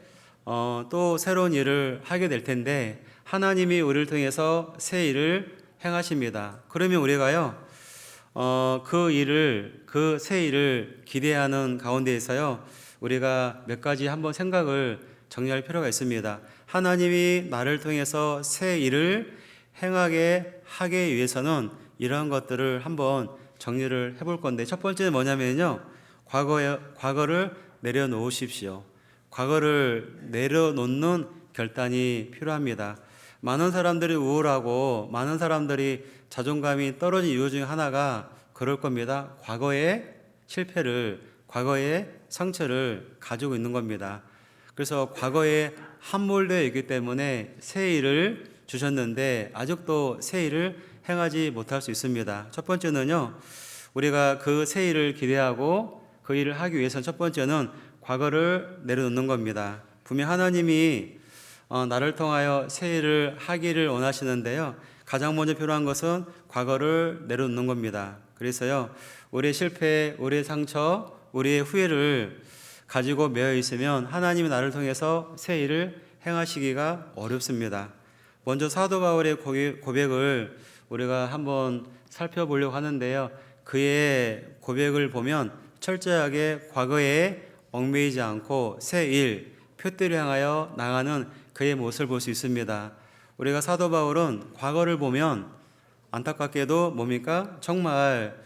또 새로운 일을 하게 될 텐데 하나님이 우리를 통해서 새 일을 행하십니다. 그러면 우리가요, 그 새 일을 기대하는 가운데에서요, 우리가 몇 가지 한번 생각을 정리할 필요가 있습니다. 하나님이 나를 통해서 새 일을 행하게 하기 위해서는 이러한 것들을 한번 정리를 해볼 건데, 첫 번째는 뭐냐면요, 과거를 내려놓으십시오. 과거를 내려놓는 결단이 필요합니다. 많은 사람들이 우울하고 많은 사람들이 자존감이 떨어진 이유 중에 하나가 그럴 겁니다. 과거의 실패를, 과거의 상처를 가지고 있는 겁니다. 그래서 과거에 함몰되어 있기 때문에 새 일을 주셨는데 아직도 새 일을 행하지 못할 수 있습니다. 첫 번째는요, 우리가 그 새 일을 기대하고 그 일을 하기 위해서는 첫 번째는 과거를 내려놓는 겁니다. 분명 하나님이 나를 통하여 새 일을 하기를 원하시는데요, 가장 먼저 필요한 것은 과거를 내려놓는 겁니다. 그래서요, 우리의 실패, 우리의 상처, 우리의 후회를 가지고 매여 있으면 하나님이 나를 통해서 새 일을 행하시기가 어렵습니다. 먼저 사도 바울의 고백을 우리가 한번 살펴보려고 하는데요, 그의 고백을 보면 철저하게 과거에 얽매이지 않고 새 일, 표대를 향하여 나가는 그의 모습을 볼 수 있습니다. 우리가 사도 바울은 과거를 보면 안타깝게도 뭡니까? 정말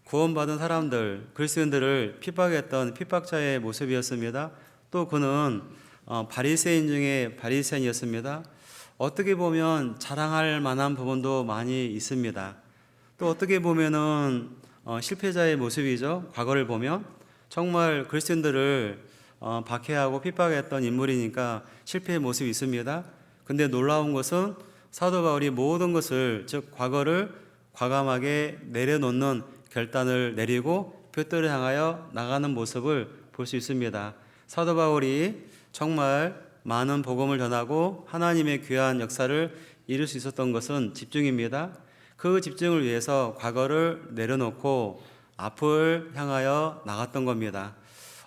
구원받은 사람들, 그리스도인들을 핍박했던 핍박자의 모습이었습니다. 또 그는 바리새인 중에 바리새인이었습니다. 어떻게 보면 자랑할 만한 부분도 많이 있습니다. 또 어떻게 보면은 실패자의 모습이죠. 과거를 보면 정말 그리스도인들을 박해하고 핍박했던 인물이니까 실패의 모습이 있습니다. 근데 놀라운 것은 사도 바울이 모든 것을, 즉 과거를 과감하게 내려놓는 결단을 내리고 표대를 향하여 나가는 모습을 볼 수 있습니다. 사도 바울이 정말 많은 복음을 전하고 하나님의 귀한 역사를 이룰 수 있었던 것은 집중입니다. 그 집중을 위해서 과거를 내려놓고 앞을 향하여 나갔던 겁니다.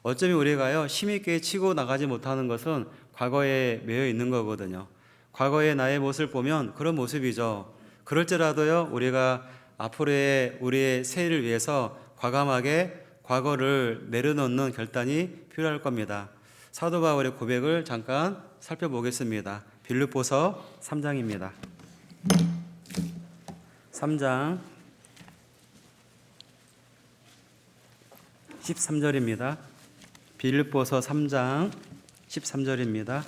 어쩌면 우리가요, 힘있게 치고 나가지 못하는 것은 과거에 매여 있는 거거든요. 과거의 나의 모습을 보면 그런 모습이죠. 그럴지라도요, 우리가 앞으로의 우리의 새해를 위해서 과감하게 과거를 내려놓는 결단이 필요할 겁니다. 사도 바울의 고백을 잠깐 살펴보겠습니다. 빌립보서 3장입니다. 3장 13절입니다. 빌립보서 3장 13절입니다.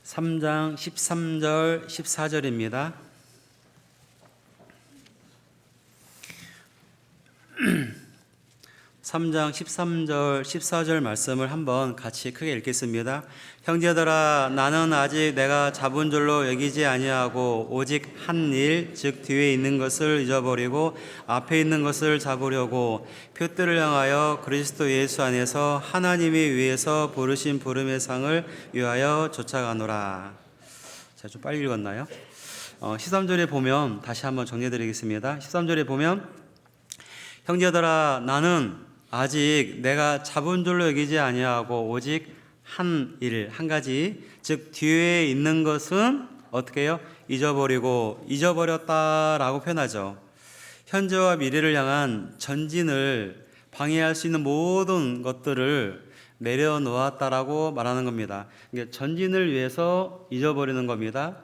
3장 13절 14절입니다. 3장 13절 14절 말씀을 한번 같이 크게 읽겠습니다. 형제들아, 나는 아직 내가 잡은 줄로 여기지 아니하고 오직 한 일, 즉 뒤에 있는 것을 잊어버리고 앞에 있는 것을 잡으려고 표대를 향하여 그리스도 예수 안에서 하나님이 위에서 부르신 부름의 상을 위하여 쫓아가노라. 제가 좀 빨리 읽었나요? 13절에 보면 다시 한번 정리해드리겠습니다. 13절에 보면 형제들아, 나는 아직 내가 잡은 줄로 여기지 아니하고 오직 한 일, 한 가지, 즉 뒤에 있는 것은 어떻게 해요? 잊어버렸다라고 표현하죠. 현재와 미래를 향한 전진을 방해할 수 있는 모든 것들을 내려놓았다라고 말하는 겁니다. 전진을 위해서 잊어버리는 겁니다.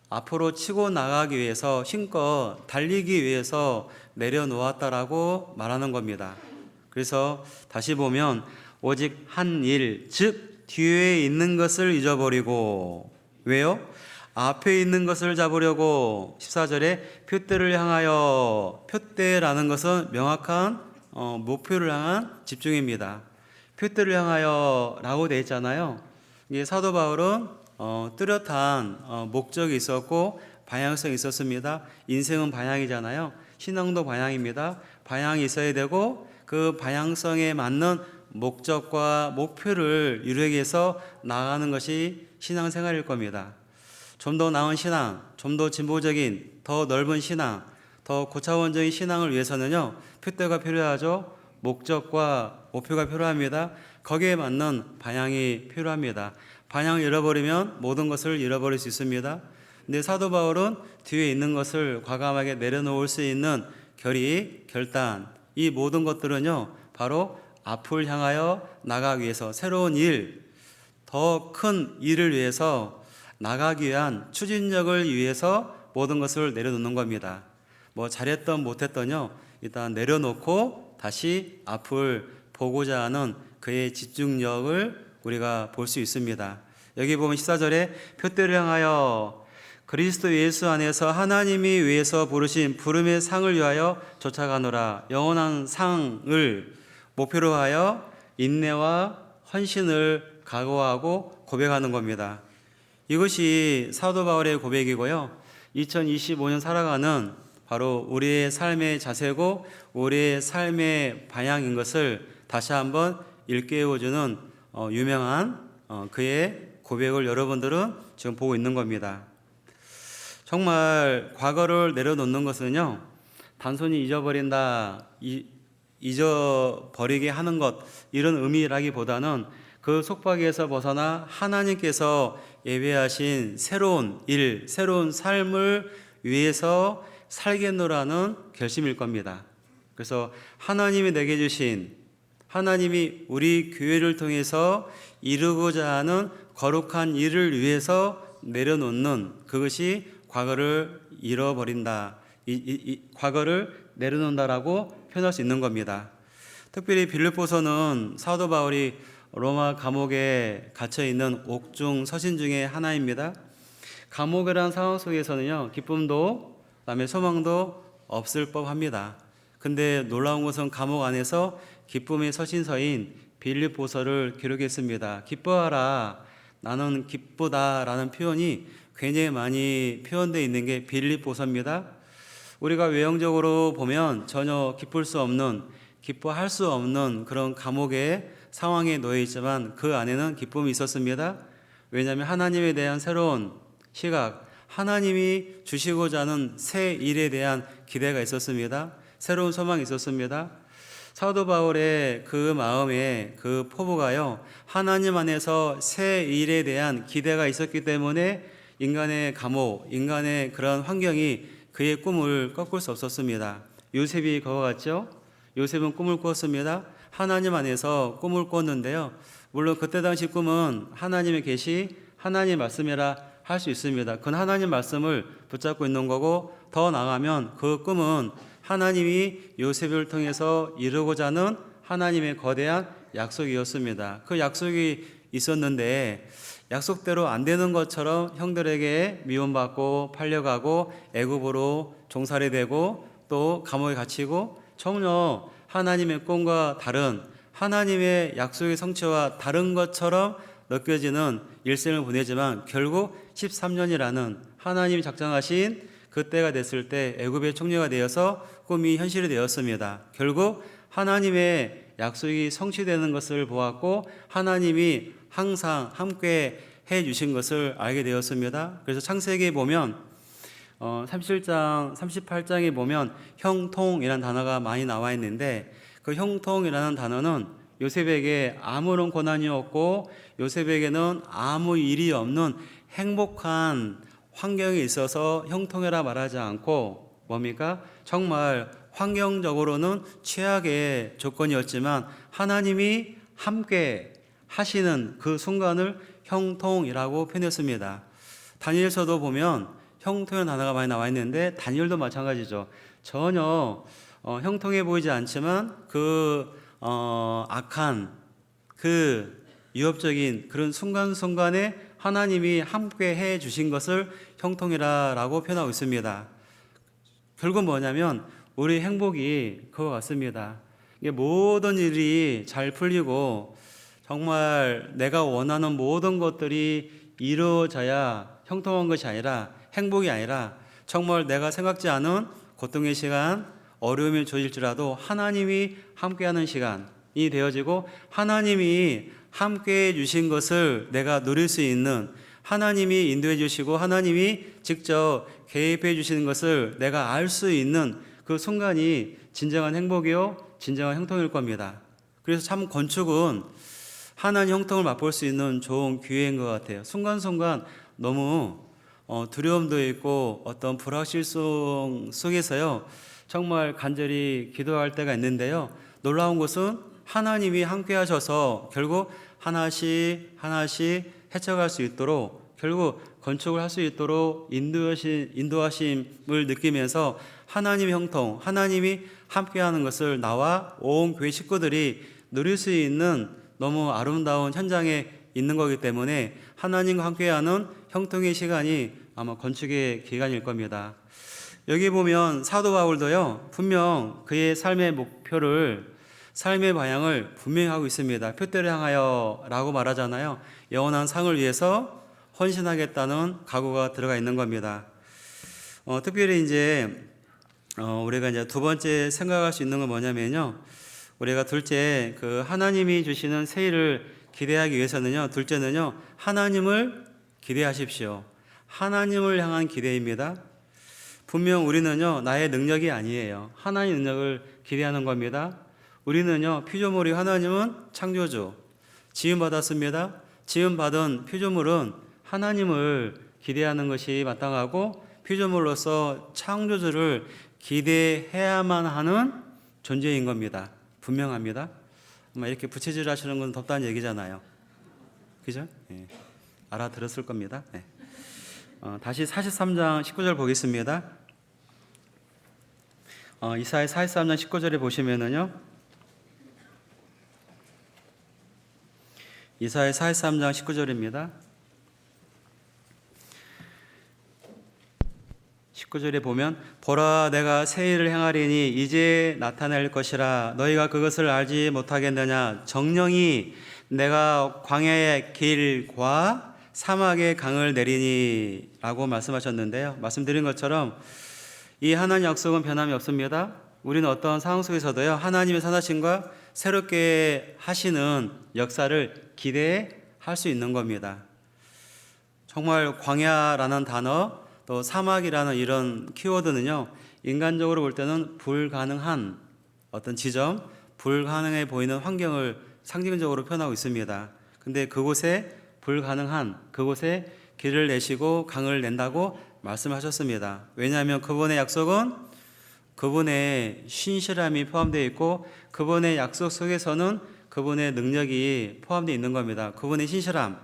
앞으로 치고 나가기 위해서, 힘껏 달리기 위해서 내려놓았다라고 말하는 겁니다. 그래서 다시 보면 오직 한 일, 즉 뒤에 있는 것을 잊어버리고, 왜요? 앞에 있는 것을 잡으려고. 14절에 표대를 향하여. 표대라는 것은 명확한 목표를 향한 집중입니다. 표대를 향하여 라고 되어 있잖아요. 이게 사도 바울은 뚜렷한 목적이 있었고 방향성이 있었습니다. 인생은 방향이잖아요. 신앙도 방향입니다. 방향이 있어야 되고 그 방향성에 맞는 목적과 목표를 이루기 위해서 나아가는 것이 신앙생활일 겁니다. 좀 더 나은 신앙, 좀 더 진보적인, 더 넓은 신앙, 더 고차원적인 신앙을 위해서는요, 표대가 필요하죠. 목적과 목표가 필요합니다. 거기에 맞는 방향이 필요합니다. 방향을 잃어버리면 모든 것을 잃어버릴 수 있습니다. 근데 사도 바울은 뒤에 있는 것을 과감하게 내려놓을 수 있는 결단, 이 모든 것들은요, 바로 앞을 향하여 나가기 위해서 새로운 일, 더 큰 일을 위해서 나가기 위한 추진력을 위해서 모든 것을 내려놓는 겁니다. 뭐 잘했던 못했던요, 일단 내려놓고 다시 앞을 보고자 하는 그의 집중력을 우리가 볼 수 있습니다. 여기 보면 14절에 표대를 향하여 그리스도 예수 안에서 하나님이 위해서 부르신 부름의 상을 위하여 쫓아가노라. 영원한 상을 목표로 하여 인내와 헌신을 각오하고 고백하는 겁니다. 이것이 사도 바울의 고백이고요. 2025년 살아가는 바로 우리의 삶의 자세고 우리의 삶의 방향인 것을 다시 한번 일깨워주는 유명한 그의 고백을 여러분들은 지금 보고 있는 겁니다. 정말 과거를 내려놓는 것은요, 단순히 잊어버리게 하는 것, 이런 의미라기보다는 그 속박에서 벗어나 하나님께서 예배하신 새로운 일, 새로운 삶을 위해서 살겠노라는 결심일 겁니다. 그래서 하나님이 내게 주신, 하나님이 우리 교회를 통해서 이루고자 하는 거룩한 일을 위해서 내려놓는, 그것이 과거를 잃어버린다, 과거를 내려놓는다라고 표현할 수 있는 겁니다. 특별히 빌립보서는 사도 바울이 로마 감옥에 갇혀 있는 옥중 서신 중에 하나입니다. 감옥이라는 상황 속에서는요, 기쁨도 그다음에 소망도 없을 법합니다. 근데 놀라운 것은 감옥 안에서 기쁨의 서신서인 빌립보서를 기록했습니다. 기뻐하라, 나는 기쁘다라는 표현이 굉장히 많이 표현되어 있는 게 빌립보서입니다. 우리가 외형적으로 보면 전혀 기뻐할 수 없는 그런 감옥의 상황에 놓여 있지만 그 안에는 기쁨이 있었습니다. 왜냐하면 하나님에 대한 새로운 시각, 하나님이 주시고자 하는 새 일에 대한 기대가 있었습니다. 새로운 소망이 있었습니다. 사도 바울의 그 마음에 그 포부가요, 하나님 안에서 새 일에 대한 기대가 있었기 때문에 인간의 감옥, 인간의 그런 환경이 그의 꿈을 꺾을 수 없었습니다. 요셉이 그와 같죠? 요셉은 꿈을 꾸었습니다. 하나님 안에서 꿈을 꿨는데요, 물론 그때 당시 꿈은 하나님의 계시, 하나님의 말씀이라 할 수 있습니다. 그건 하나님 말씀을 붙잡고 있는 거고, 더 나아가면 그 꿈은 하나님이 요셉을 통해서 이루고자 하는 하나님의 거대한 약속이었습니다. 그 약속이 있었는데 약속대로 안 되는 것처럼 형들에게 미움받고 팔려가고 애굽으로 종살이 되고 또 감옥에 갇히고 전혀 하나님의 꿈과 다른, 하나님의 약속의 성취와 다른 것처럼 느껴지는 일생을 보내지만 결국 13년이라는 하나님이 작정하신 그때가 됐을 때 애굽의 총리가 되어서 꿈이 현실이 되었습니다. 결국 하나님의 약속이 성취되는 것을 보았고 하나님이 항상 함께 해 주신 것을 알게 되었습니다. 그래서 창세기에 보면 37장, 38장에 보면 형통이라는 단어가 많이 나와 있는데 그 형통이라는 단어는 요셉에게 아무런 고난이 없고 요셉에게는 아무 일이 없는 행복한 환경에 있어서 형통이라 말하지 않고 뭡니까? 정말 환경적으로는 최악의 조건이었지만 하나님이 함께 하시는 그 순간을 형통이라고 표현했습니다. 다니엘서도 보면 형통이라는 단어가 많이 나와 있는데 다니엘도 마찬가지죠. 전혀 형통해 보이지 않지만 악한 그 위협적인 그런 순간순간에 하나님이 함께 해 주신 것을 형통이라고 표현하고 있습니다. 결국 뭐냐면 우리 행복이 그거 같습니다. 모든 일이 잘 풀리고 정말 내가 원하는 모든 것들이 이루어져야 형통한 것이 아니라, 행복이 아니라 정말 내가 생각지 않은 고통의 시간, 어려움이 조질지라도 하나님이 함께하는 시간이 되어지고, 하나님이 함께해 주신 것을 내가 누릴 수 있는, 하나님이 인도해 주시고 하나님이 직접 개입해 주시는 것을 내가 알 수 있는 그 순간이 진정한 행복이요 진정한 형통일 겁니다. 그래서 참 건축은 하나님 형통을 맛볼 수 있는 좋은 기회인 것 같아요. 순간순간 너무 두려움도 있고 어떤 불확실성 속에서요 정말 간절히 기도할 때가 있는데요, 놀라운 것은 하나님이 함께 하셔서 결국 하나씩 하나씩 헤쳐갈 수 있도록, 결국 건축을 할 수 있도록 인도하심을 느끼면서 하나님의 형통, 하나님이 함께하는 것을 나와 온 교회 식구들이 누릴 수 있는 너무 아름다운 현장에 있는 거기 때문에 하나님과 함께하는 형통의 시간이 아마 건축의 기간일 겁니다. 여기 보면 사도 바울도요 분명 그의 삶의 목표를, 삶의 방향을 분명히 하고 있습니다. 표대를 향하여 라고 말하잖아요. 영원한 상을 위해서 헌신하겠다는 각오가 들어가 있는 겁니다. 특별히 이제 우리가 이제 두 번째 생각할 수 있는 건 뭐냐면요, 우리가 둘째 그 하나님이 주시는 새 일을 기대하기 위해서는요, 둘째는요 하나님을 기대하십시오. 하나님을 향한 기대입니다. 분명 우리는요 나의 능력이 아니에요. 하나님 능력을 기대하는 겁니다. 우리는요 피조물이, 하나님은 창조주, 지음받았습니다. 지음받은 피조물은 하나님을 기대하는 것이 마땅하고 피조물로서 창조주를 기대해야만 하는 존재인 겁니다. 분명합니다. 이렇게 부채질 하시는 건 덥다는 얘기잖아요. 그죠? 예. 알아들었을 겁니다. 네. 다시 43장 19절 보겠습니다. 이사야 43장 19절에 보시면은요, 이사야 43장 19절입니다. 19절에 보면 보라 내가 새 일을 행하리니 이제 나타낼 것이라 너희가 그것을 알지 못하겠느냐. 정령이 내가 광야의 길과 사막의 강을 내리니 라고 말씀하셨는데요, 말씀드린 것처럼 이 하나님 약속은 변함이 없습니다. 우리는 어떤 상황 속에서도요 하나님의 선하심과 새롭게 하시는 역사를 기대할 수 있는 겁니다. 정말 광야라는 단어, 또 사막이라는 이런 키워드는요 인간적으로 볼 때는 불가능한 어떤 지점, 불가능해 보이는 환경을 상징적으로 표현하고 있습니다. 근데 그곳에 불가능한 그곳에 길을 내시고 강을 낸다고 말씀하셨습니다. 왜냐하면 그분의 약속은 그분의 신실함이 포함되어 있고 그분의 약속 속에서는 그분의 능력이 포함되어 있는 겁니다. 그분의 신실함,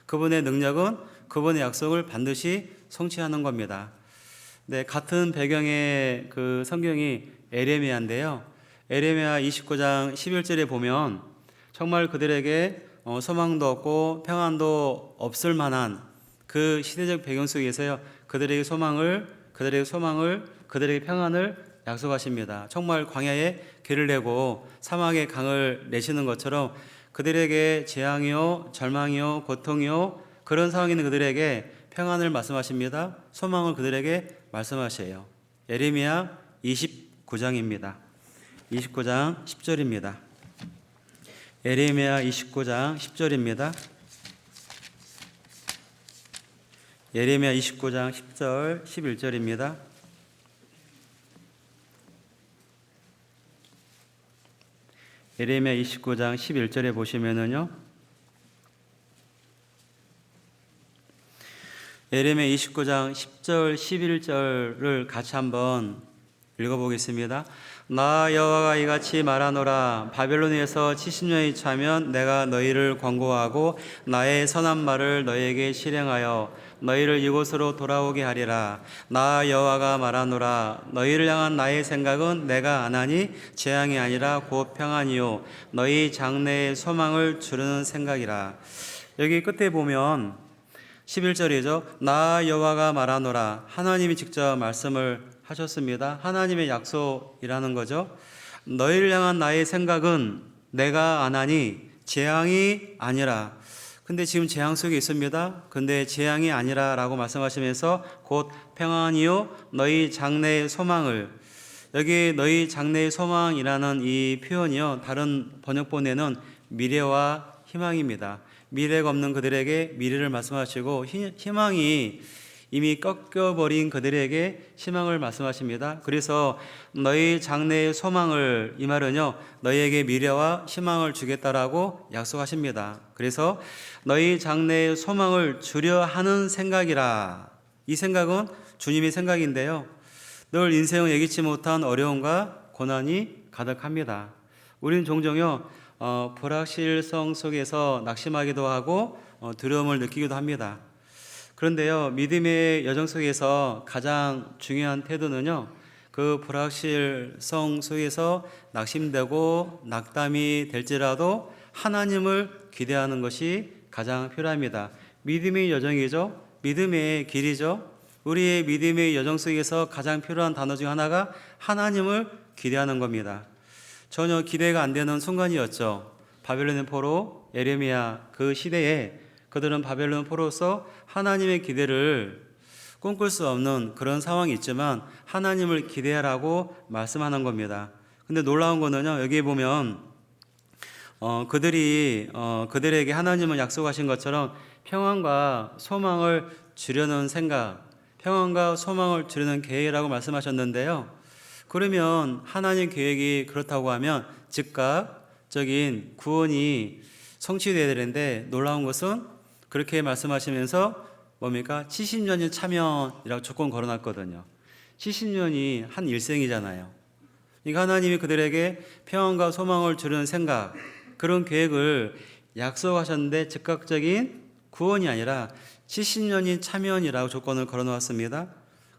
그분의 능력은 그분의 약속을 반드시 성취하는 겁니다. 네, 같은 배경의 그 성경이 에레미야인데요, 에레미야 29장 11절에 보면 정말 그들에게 소망도 없고 평안도 없을 만한 그 시대적 배경 속에서요 그들에게 소망을, 그들에게 평안을 약속하십니다. 정말 광야에 길을 내고 사막에 강을 내시는 것처럼 그들에게 재앙이요 절망이요 고통이요 그런 상황에 있는 그들에게 평안을 말씀하십니다. 소망을 그들에게 말씀하셔요. 예레미야 29장입니다. 29장 10절입니다. 예레미야 29장 10절입니다. 예레미야 29장 10절 11절입니다. 예레미야 29장 11절에 보시면은요, 예레미야 29장 10절 11절을 같이 한번 읽어보겠습니다. 나 여호와가 이같이 말하노라. 바벨론에서 70년이 차면 내가 너희를 권고하고 나의 선한 말을 너희에게 실행하여 너희를 이곳으로 돌아오게 하리라. 나 여호와가 말하노라. 너희를 향한 나의 생각은 내가 안하니 재앙이 아니라 곧 평안이요 너희 장래의 소망을 주르는 생각이라. 여기 끝에 보면 11절이죠. 나 여호와가 말하노라. 하나님이 직접 말씀을 하셨습니다. 하나님의 약속이라는 거죠. 너희를 향한 나의 생각은 내가 안하니 재앙이 아니라. 근데 지금 재앙 속에 있습니다. 근데 재앙이 아니라라고 말씀하시면서 곧 평안이요 너희 장래의 소망을, 여기 너희 장래의 소망이라는 이 표현이요 다른 번역본에는 미래와 희망입니다. 미래가 없는 그들에게 미래를 말씀하시고 희망이 이미 꺾여버린 그들에게 희망을 말씀하십니다. 그래서 너희 장래의 소망을, 이 말은요 너희에게 미래와 희망을 주겠다라고 약속하십니다. 그래서 너희 장래의 소망을 주려 하는 생각이라. 이 생각은 주님의 생각인데요, 늘 인생을 예기치 못한 어려움과 고난이 가득합니다. 우리는 종종요 불확실성 속에서 낙심하기도 하고 두려움을 느끼기도 합니다. 그런데요, 믿음의 여정 속에서 가장 중요한 태도는요, 그 불확실성 속에서 낙심되고 낙담이 될지라도 하나님을 기대하는 것이 가장 필요합니다. 믿음의 여정이죠. 믿음의 길이죠. 우리의 믿음의 여정 속에서 가장 필요한 단어 중 하나가 하나님을 기대하는 겁니다. 전혀 기대가 안 되는 순간이었죠. 바벨론의 포로, 예레미야 그 시대에 그들은 바벨론 포로서 하나님의 기대를 꿈꿀 수 없는 그런 상황이 있지만 하나님을 기대하라고 말씀하는 겁니다. 근데 놀라운 거는요, 여기에 보면 그들에게 하나님은 약속하신 것처럼 평안과 소망을 주려는 생각, 평안과 소망을 주려는 계획이라고 말씀하셨는데요. 그러면 하나님 계획이 그렇다고 하면 즉각적인 구원이 성취되어야 되는데, 놀라운 것은 그렇게 말씀하시면서 뭡니까? 70년이 차면이라고 조건 걸어놨거든요. 70년이 한 일생이잖아요. 그러니까 하나님이 그들에게 평안과 소망을 주려는 생각, 그런 계획을 약속하셨는데 즉각적인 구원이 아니라 70년이 차면이라고 조건을 걸어놓았습니다.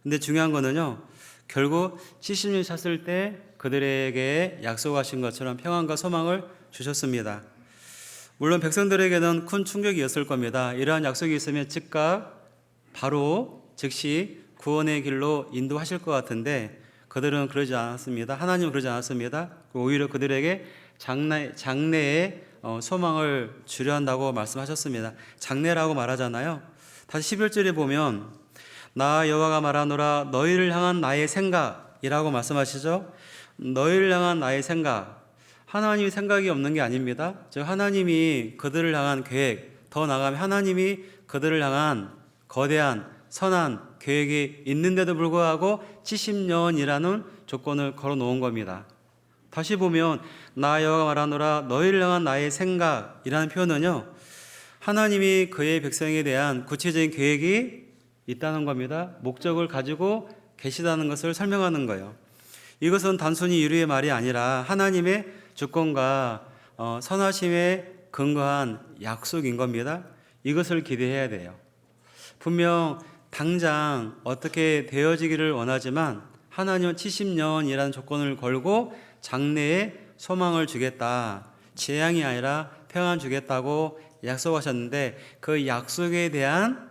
근데 중요한 거는요, 결국 70년이 찼을 때 그들에게 약속하신 것처럼 평안과 소망을 주셨습니다. 물론 백성들에게는 큰 충격이었을 겁니다. 이러한 약속이 있으면 즉각 바로 즉시 구원의 길로 인도하실 것 같은데 그들은 그러지 않았습니다. 하나님은 그러지 않았습니다. 오히려 그들에게 장래의 소망을 주려 한다고 말씀하셨습니다. 장래라고 말하잖아요. 다시 11절에 보면 나 여호와가 말하노라 너희를 향한 나의 생각이라고 말씀하시죠. 너희를 향한 나의 생각, 하나님이 생각이 없는 게 아닙니다. 즉 하나님이 그들을 향한 계획, 더 나아가면 하나님이 그들을 향한 거대한 선한 계획이 있는데도 불구하고 70년이라는 조건을 걸어 놓은 겁니다. 다시 보면 나 여호와가 말하노라 너희를 향한 나의 생각이라는 표현은요, 하나님이 그의 백성에 대한 구체적인 계획이 있다는 겁니다. 목적을 가지고 계시다는 것을 설명하는 거예요. 이것은 단순히 유리의 말이 아니라 하나님의 주권과 선하심에 근거한 약속인 겁니다. 이것을 기대해야 돼요. 분명 당장 어떻게 되어지기를 원하지만 하나님은 70년이라는 조건을 걸고 장래에 소망을 주겠다, 재앙이 아니라 평안 주겠다고 약속하셨는데 그 약속에 대한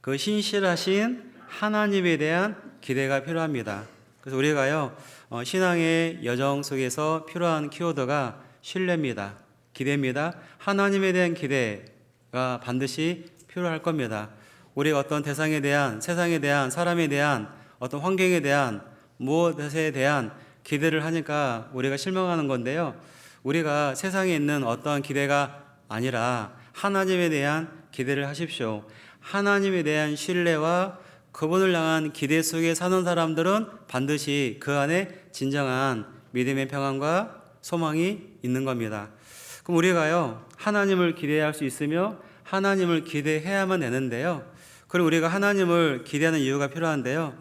그 신실하신 하나님에 대한 기대가 필요합니다. 그래서 우리가요 신앙의 여정 속에서 필요한 키워드가 신뢰입니다. 기대입니다. 하나님에 대한 기대가 반드시 필요할 겁니다. 우리가 어떤 대상에 대한, 세상에 대한, 사람에 대한, 어떤 환경에 대한, 무엇에 대한 기대를 하니까 우리가 실망하는 건데요, 우리가 세상에 있는 어떠한 기대가 아니라 하나님에 대한 기대를 하십시오. 하나님에 대한 신뢰와 그분을 향한 기대 속에 사는 사람들은 반드시 그 안에 진정한 믿음의 평안과 소망이 있는 겁니다. 그럼 우리가요 하나님을 기대할 수 있으며 하나님을 기대해야만 되는데요, 그럼 우리가 하나님을 기대하는 이유가 필요한데요,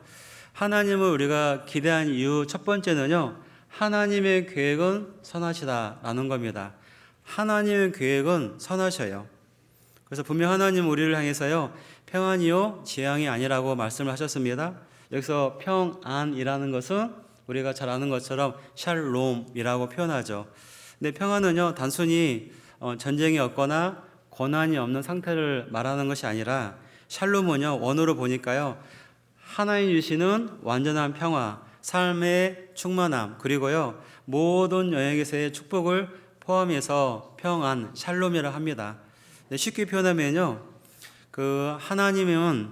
하나님을 우리가 기대한 이유 첫 번째는요, 하나님의 계획은 선하시다라는 겁니다. 하나님의 계획은 선하셔요. 그래서 분명 하나님 우리를 향해서요 평안이요 재앙이 아니라고 말씀을 하셨습니다. 여기서 평안이라는 것은 우리가 잘 아는 것처럼 샬롬이라고 표현하죠. 근데 평안은요 단순히 전쟁이 없거나 고난이 없는 상태를 말하는 것이 아니라, 샬롬은요 원어로 보니까요 하나님 주시는 완전한 평화, 삶의 충만함, 그리고요 모든 영역에서의 축복을 포함해서 평안, 샬롬이라 합니다. 쉽게 표현하면요, 그 하나님은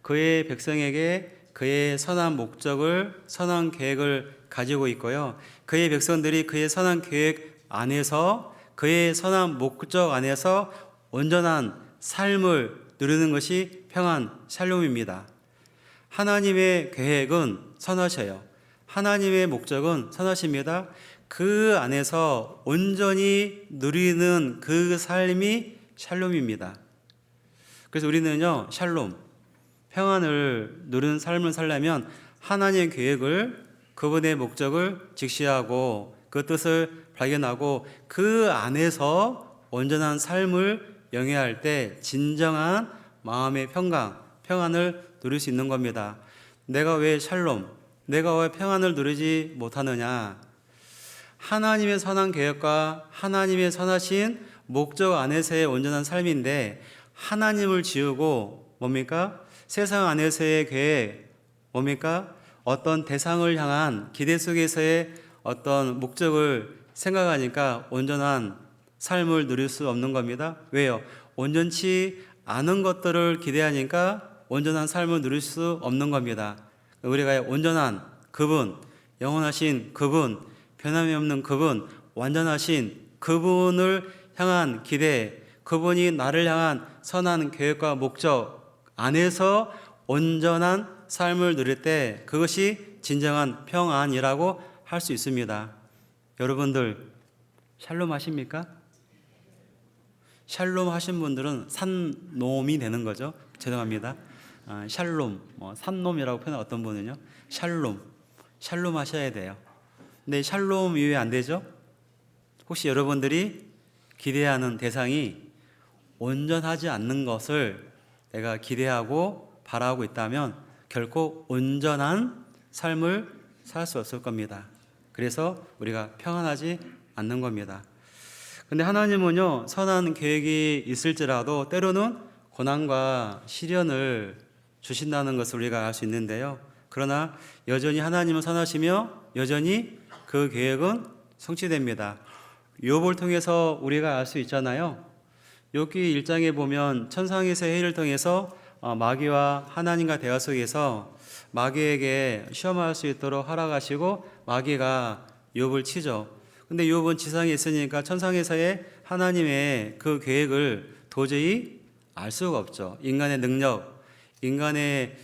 그의 백성에게 그의 선한 목적을, 선한 계획을 가지고 있고요, 그의 백성들이 그의 선한 계획 안에서, 그의 선한 목적 안에서 온전한 삶을 누리는 것이 평안, 샬롬입니다. 하나님의 계획은 선하셔요. 하나님의 목적은 선하십니다. 그 안에서 온전히 누리는 그 삶이 샬롬입니다. 그래서 우리는요, 샬롬, 평안을 누리는 삶을 살려면 하나님의 계획을, 그분의 목적을 직시하고 그 뜻을 발견하고 그 안에서 온전한 삶을 영위할 때 진정한 마음의 평강, 평안을 누릴 수 있는 겁니다. 내가 왜 샬롬, 내가 왜 평안을 누리지 못하느냐? 하나님의 선한 계획과 하나님의 선하신 목적 안에서의 온전한 삶인데, 하나님을 지우고 뭡니까? 세상 안에서의 계획, 뭡니까? 어떤 대상을 향한 기대 속에서의 어떤 목적을 생각하니까 온전한 삶을 누릴 수 없는 겁니다. 왜요? 온전치 않은 것들을 기대하니까 온전한 삶을 누릴 수 없는 겁니다. 우리가 온전한 그분, 영원하신 그분, 변함이 없는 그분, 완전하신 그분을 향한 기대, 그분이 나를 향한 선한 계획과 목적 안에서 온전한 삶을 누릴 때 그것이 진정한 평안이라고 할 수 있습니다. 여러분들 샬롬 하십니까? 샬롬 하신 분들은 산놈이 되는 거죠. 죄송합니다. 샬롬, 산놈이라고 표현한 어떤 분은요, 샬롬 하셔야 돼요. 근데 샬롬 이외에 안 되죠? 혹시 여러분들이 기대하는 대상이 온전하지 않는 것을 내가 기대하고 바라고 있다면 결코 온전한 삶을 살 수 없을 겁니다. 그래서 우리가 평안하지 않는 겁니다. 근데 하나님은요, 선한 계획이 있을지라도 때로는 고난과 시련을 주신다는 것을 우리가 알 수 있는데요. 그러나 여전히 하나님은 선하시며 여전히 그 계획은 성취됩니다. 욥을 통해서 우리가 알 수 있잖아요. 욥기 1장에 보면 천상에서의 회의를 통해서 마귀와 하나님과 대화 속에서 마귀에게 시험할 수 있도록 허락하시고 마귀가 욥을 치죠. 근데 욥은 지상에 있으니까 천상에서의 하나님의 그 계획을 도저히 알 수가 없죠. 인간의 능력, 인간의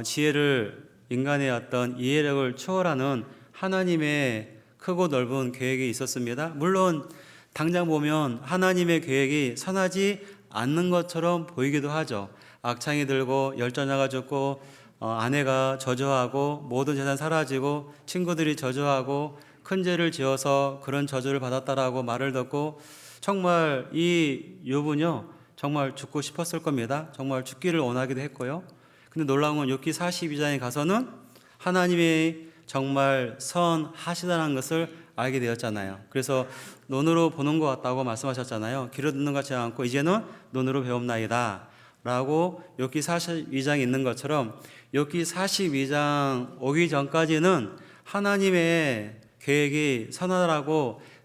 지혜를, 인간의 어떤 이해력을 초월하는 하나님의 크고 넓은 계획이 있었습니다. 물론 당장 보면 하나님의 계획이 선하지 않는 것처럼 보이기도 하죠. 악창이 들고 열전야가 죽고 아내가 저주하고 모든 재산 사라지고 친구들이 저주하고 큰 죄를 지어서 그런 저주를 받았다라고 말을 듣고 정말 이 욥은요, 정말 죽고 싶었을 겁니다. 정말 죽기를 원하기도 했고요. 근데 놀라운 건 욥기 42장에 가서는 하나님의 정말 선하시다는 것을 알게 되었잖아요. 그래서 눈으로 보는 것 같다고 말씀하셨잖아요. 귀로 듣는 것 같지 않고 이제는 눈으로 배움나이다 라고 욥기 42장에 있는 것처럼 욥기 42장 오기 전까지는 하나님의 계획이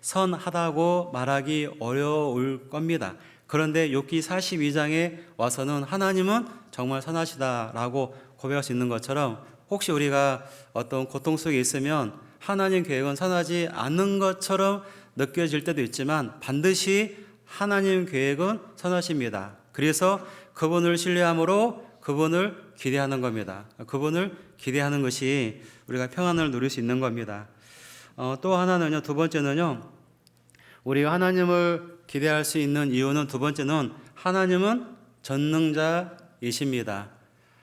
선하다고 말하기 어려울 겁니다. 그런데 욥기 42장에 와서는 하나님은 정말 선하시다라고 고백할 수 있는 것처럼 혹시 우리가 어떤 고통 속에 있으면 하나님 계획은 선하지 않는 것처럼 느껴질 때도 있지만 반드시 하나님 계획은 선하십니다. 그래서 그분을 신뢰함으로 그분을 기대하는 겁니다. 그분을 기대하는 것이 우리가 평안을 누릴 수 있는 겁니다. 또 하나는요, 두 번째는요, 우리가 하나님을 기대할 수 있는 이유는 두 번째는 하나님은 전능자이십니다.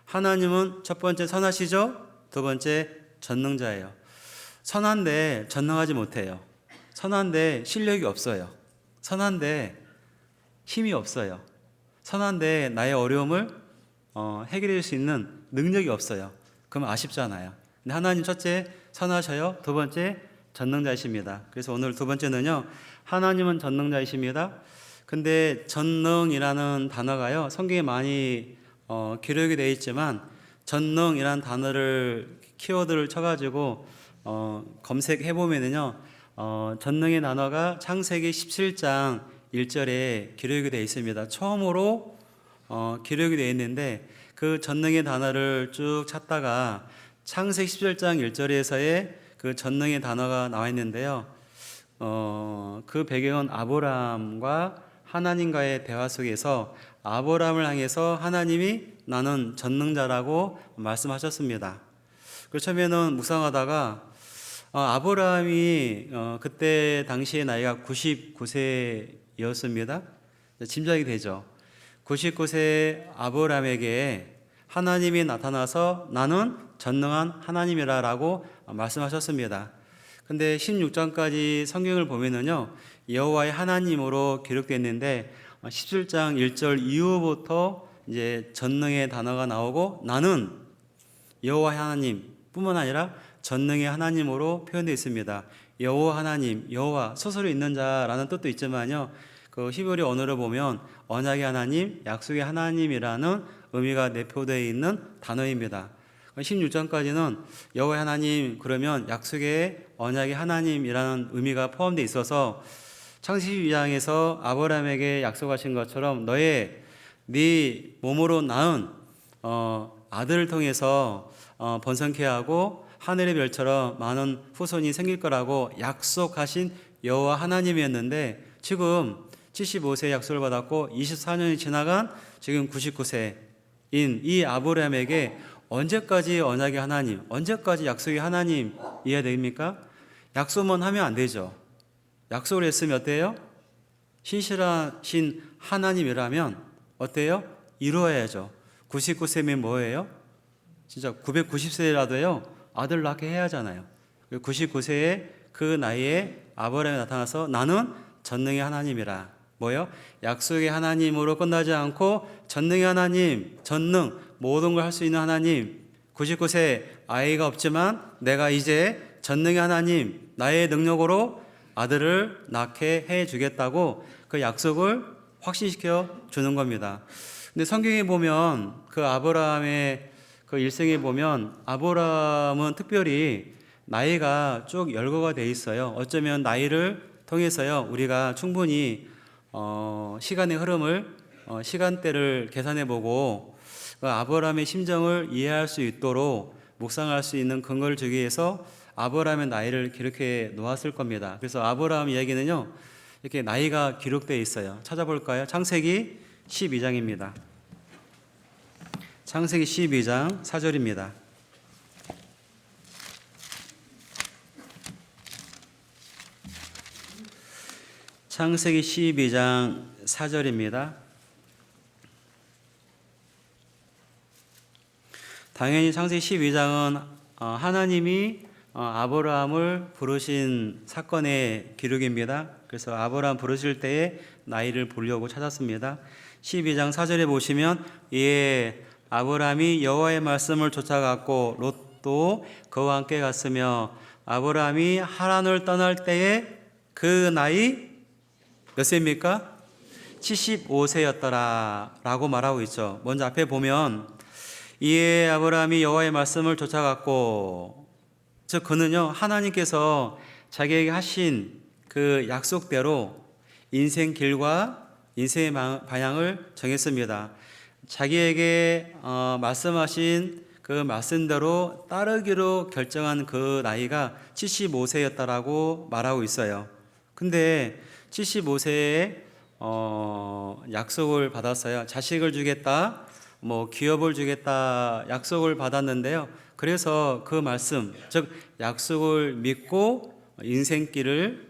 하나님은 첫 번째 선하시죠? 두 번째 전능자예요. 선한데 전능하지 못해요. 선한데 실력이 없어요. 선한데 힘이 없어요. 선한데 나의 어려움을 해결해 줄 수 있는 능력이 없어요. 그럼 아쉽잖아요. 근데 하나님 첫째 선하셔요. 두 번째 전능자이십니다. 그래서 오늘 두 번째는요, 하나님은 전능자이십니다. 근데 전능이라는 단어가요, 성경에 많이 기록이 되어 있지만 전능이라는 단어를 키워드를 쳐가지고 검색해 보면은요, 전능의 단어가 창세기 17장 1절에 기록이 되어 있습니다. 처음으로 기록이 되어 있는데 그 전능의 단어를 쭉 찾다가 창세기 17장 1절에서의 그 전능의 단어가 나와 있는데요. 그 배경은 아브라함과 하나님과의 대화 속에서 아브라함을 향해서 하나님이 나는 전능자라고 말씀하셨습니다. 그 처음에는 묵상하다가 아브라함이 그때 당시의 나이가 99세였습니다. 짐작이 되죠. 99세 아브라함에게 하나님이 나타나서 나는 전능한 하나님이라고 말씀하셨습니다. 근데 16장까지 성경을 보면은요, 여호와의 하나님으로 기록되어 있는데 17장 1절 이후부터 이제 전능의 단어가 나오고 나는 여호와의 하나님뿐만 아니라 전능의 하나님으로 표현되어 있습니다. 여호와 하나님, 여호와 스스로 있는 자라는 뜻도 있지만요, 그 히브리 언어를 보면 언약의 하나님, 약속의 하나님이라는 의미가 내포되어 있는 단어입니다. 16장까지는 여호와의 하나님 그러면 약속의 언약의 하나님이라는 의미가 포함되어 있어서 창세기 2장에서 아브라함에게 약속하신 것처럼 네 몸으로 낳은 아들을 통해서 번성케 하고 하늘의 별처럼 많은 후손이 생길 거라고 약속하신 여호와 하나님이었는데 지금 75세의 약속을 받았고 24년이 지나간 지금 99세인 이 아브라함에게 언제까지 언약의 하나님, 언제까지 약속의 하나님 이해야 됩니까? 약속만 하면 안 되죠. 약속을 했으면 어때요? 신실하신 하나님이라면 어때요? 이루어야죠. 99세면 뭐예요? 진짜 990세라도요 아들 낳게 해야 하잖아요. 99세의 그 나이에 아브라함이 나타나서 나는 전능의 하나님이라. 뭐요? 약속의 하나님으로 끝나지 않고 전능의 하나님, 전능 모든 걸 할 수 있는 하나님. 99세 아이가 없지만 내가 이제 전능의 하나님 나의 능력으로 아들을 낳게 해 주겠다고 그 약속을 확신시켜 주는 겁니다. 근데 성경에 보면 그 아브라함의 그 일생에 보면 아브라함은 특별히 나이가 쭉 열거가 돼 있어요. 어쩌면 나이를 통해서요 우리가 충분히 시간의 흐름을 시간대를 계산해 보고 아브라함의 심정을 이해할 수 있도록 묵상할 수 있는 근거를 주기 위해서 아브라함의 나이를 기록해 놓았을 겁니다. 그래서 아브라함 이야기는요 이렇게 나이가 기록되어 있어요. 찾아볼까요? 창세기 12장입니다. 창세기 12장 4절입니다. 창세기 12장 4절입니다. 당연히 창세기 12장은 하나님이 아브라함을 부르신 사건의 기록입니다. 그래서 아브라함 부르실 때에 나이를 보려고 찾았습니다. 12장 4절에 보시면 이에 아브라함이 여호와의 말씀을 쫓아갔고 롯도 그와 함께 갔으며 아브라함이 하란을 떠날 때에 그 나이 몇 세입니까? 75세였더라 라고 말하고 있죠. 먼저 앞에 보면 이에 아브라함이 여호와의 말씀을 쫓아갔고, 즉 그는요 하나님께서 자기에게 하신 그 약속대로 인생 길과 인생의 방향을 정했습니다. 자기에게 말씀하신 그 말씀대로 따르기로 결정한 그 나이가 75세였다라고 말하고 있어요. 근데 75세에 약속을 받았어요. 자식을 주겠다, 뭐 기업을 주겠다 약속을 받았는데요. 그래서 그 말씀, 즉 약속을 믿고 인생길을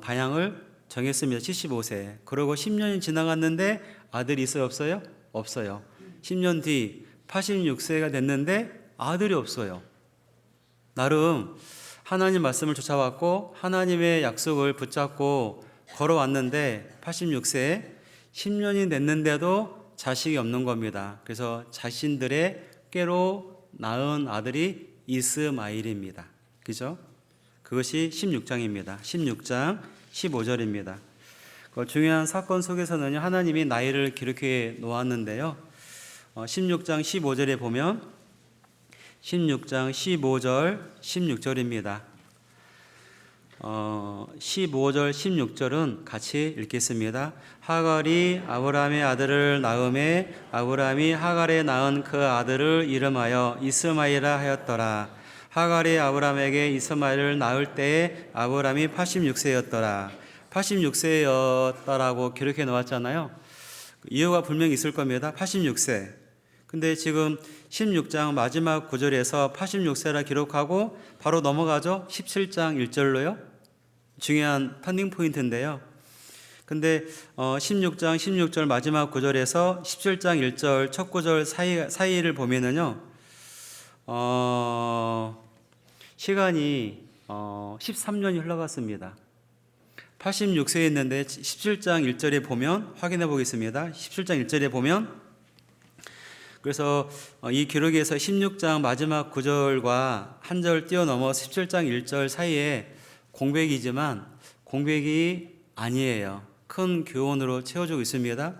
방향을 정했습니다. 75세. 그리고 10년이 지나갔는데 아들이 있어요, 없어요? 없어요. 10년 뒤 86세가 됐는데 아들이 없어요. 나름 하나님 말씀을 쫓아왔고 하나님의 약속을 붙잡고 걸어왔는데 86세에 10년이 됐는데도 자식이 없는 겁니다. 그래서 자신들의 꾀로 낳은 아들이 이스마일입니다. 그죠? 그것이 16장입니다. 16장 15절입니다. 그 중요한 사건 속에서는 하나님이 나이를 기록해 놓았는데요. 16장 15절에 보면 16장 15절 16절입니다. 15절, 16절은 같이 읽겠습니다. 하갈이 아브라함의 아들을 낳음에 아브라함이 하갈에 낳은 그 아들을 이름하여 이스마엘이라 하였더라. 하갈이 아브라함에게 이스마엘을 낳을 때에 아브라함이 86세였더라. 86세였다라고 기록해 놓았잖아요. 이유가 분명히 있을 겁니다. 86세. 근데 지금 16장 마지막 구절에서 86세라 기록하고 바로 넘어가죠. 17장 1절로요. 중요한 터닝 포인트인데요. 근데 16장 16절 마지막 구절에서 17장 1절 첫 구절 사이를 보면은요. 시간이 13년이 흘러갔습니다. 86세였는데 17장 1절에 보면 확인해 보겠습니다. 17장 1절에 보면 그래서 이 기록에서 16장 마지막 구절과 한 절 뛰어넘어 17장 1절 사이에 공백이지만 공백이 아니에요. 큰 교훈으로 채워주고 있습니다.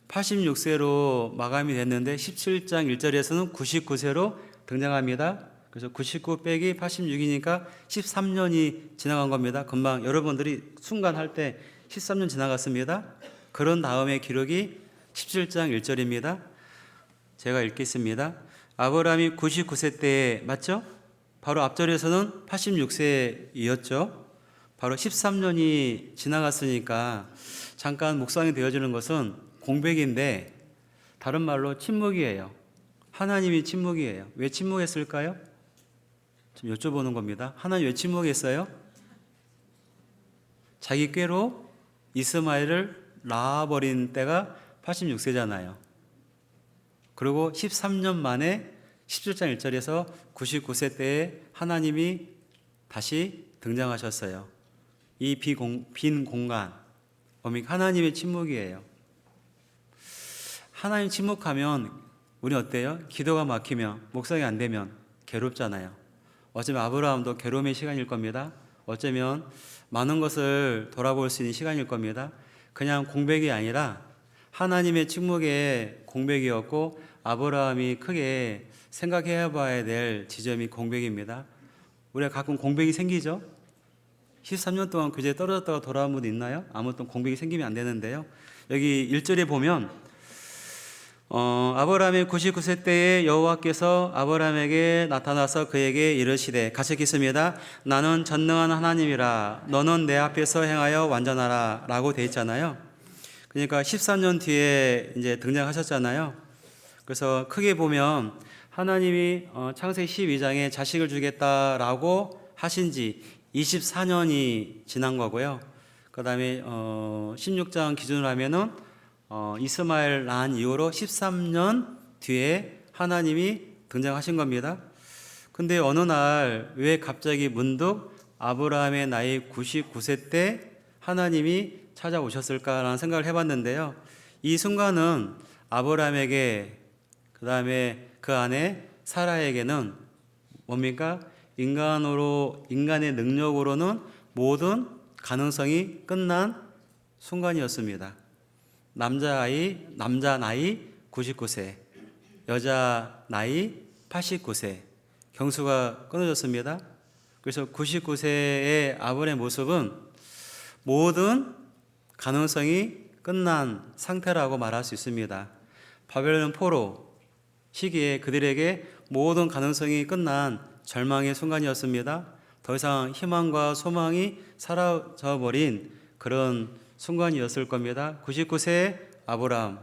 86세로 마감이 됐는데 17장 1절에서는 99세로 등장합니다. 그래서 99 빼기 86이니까 13년이 지나간 겁니다. 금방 여러분들이 순간 할 때 13년 지나갔습니다. 그런 다음에 기록이 17장 1절입니다. 제가 읽겠습니다. 아브라함이 99세 때에 맞죠? 바로 앞절에서는 86세였죠. 바로 13년이 지나갔으니까 잠깐 묵상이 되어지는 것은 공백인데 다른 말로 침묵이에요. 하나님이 침묵이에요. 왜 침묵했을까요? 좀 여쭤보는 겁니다. 하나님 왜 침묵했어요? 자기 꾀로 이스마엘을 낳아버린 때가 86세잖아요. 그리고 13년 만에 17장 1절에서 99세 때에 하나님이 다시 등장하셨어요. 이 빈 공간, 하나님의 침묵이에요. 하나님 침묵하면 우리 어때요? 기도가 막히면, 묵상이 안 되면 괴롭잖아요. 어쩌면 아브라함도 괴로움의 시간일 겁니다. 어쩌면 많은 것을 돌아볼 수 있는 시간일 겁니다. 그냥 공백이 아니라 하나님의 침묵의 공백이었고 아브라함이 크게 생각해 봐야 될 지점이 공백입니다. 우리가 가끔 공백이 생기죠? 13년 동안 교제에 떨어졌다가 돌아온 분 있나요? 아무튼 공백이 생기면 안 되는데요. 여기 1절에 보면 아브라함이 99세 때에 여호와께서 아브라함에게 나타나서 그에게 이르시되 같이 읽겠습니다. 나는 전능한 하나님이라 너는 내 앞에서 행하여 완전하라 라고 되어 있잖아요. 그러니까 13년 뒤에 이제 등장하셨잖아요. 그래서 크게 보면 하나님이 창세기 12장에 자식을 주겠다라고 하신 지 24년이 지난 거고요. 그 다음에 16장 기준으로 하면은 이스마엘 낳은 이후로 13년 뒤에 하나님이 등장하신 겁니다. 근데 어느 날 왜 갑자기 문득 아브라함의 나이 99세 때 하나님이 찾아오셨을까라는 생각을 해봤는데요. 이 순간은 아브라함에게 그 다음에 그 아내 사라에게는 뭡니까? 인간의 능력으로는 모든 가능성이 끝난 순간이었습니다. 남자 나이 99세, 여자 나이 89세, 경수가 끊어졌습니다. 그래서 99세의 아브라함의 모습은 모든 가능성이 끝난 상태라고 말할 수 있습니다. 바벨론 포로 시기에 그들에게 모든 가능성이 끝난 절망의 순간이었습니다. 더 이상 희망과 소망이 사라져버린 그런 순간이었을 겁니다. 99세 아브라함,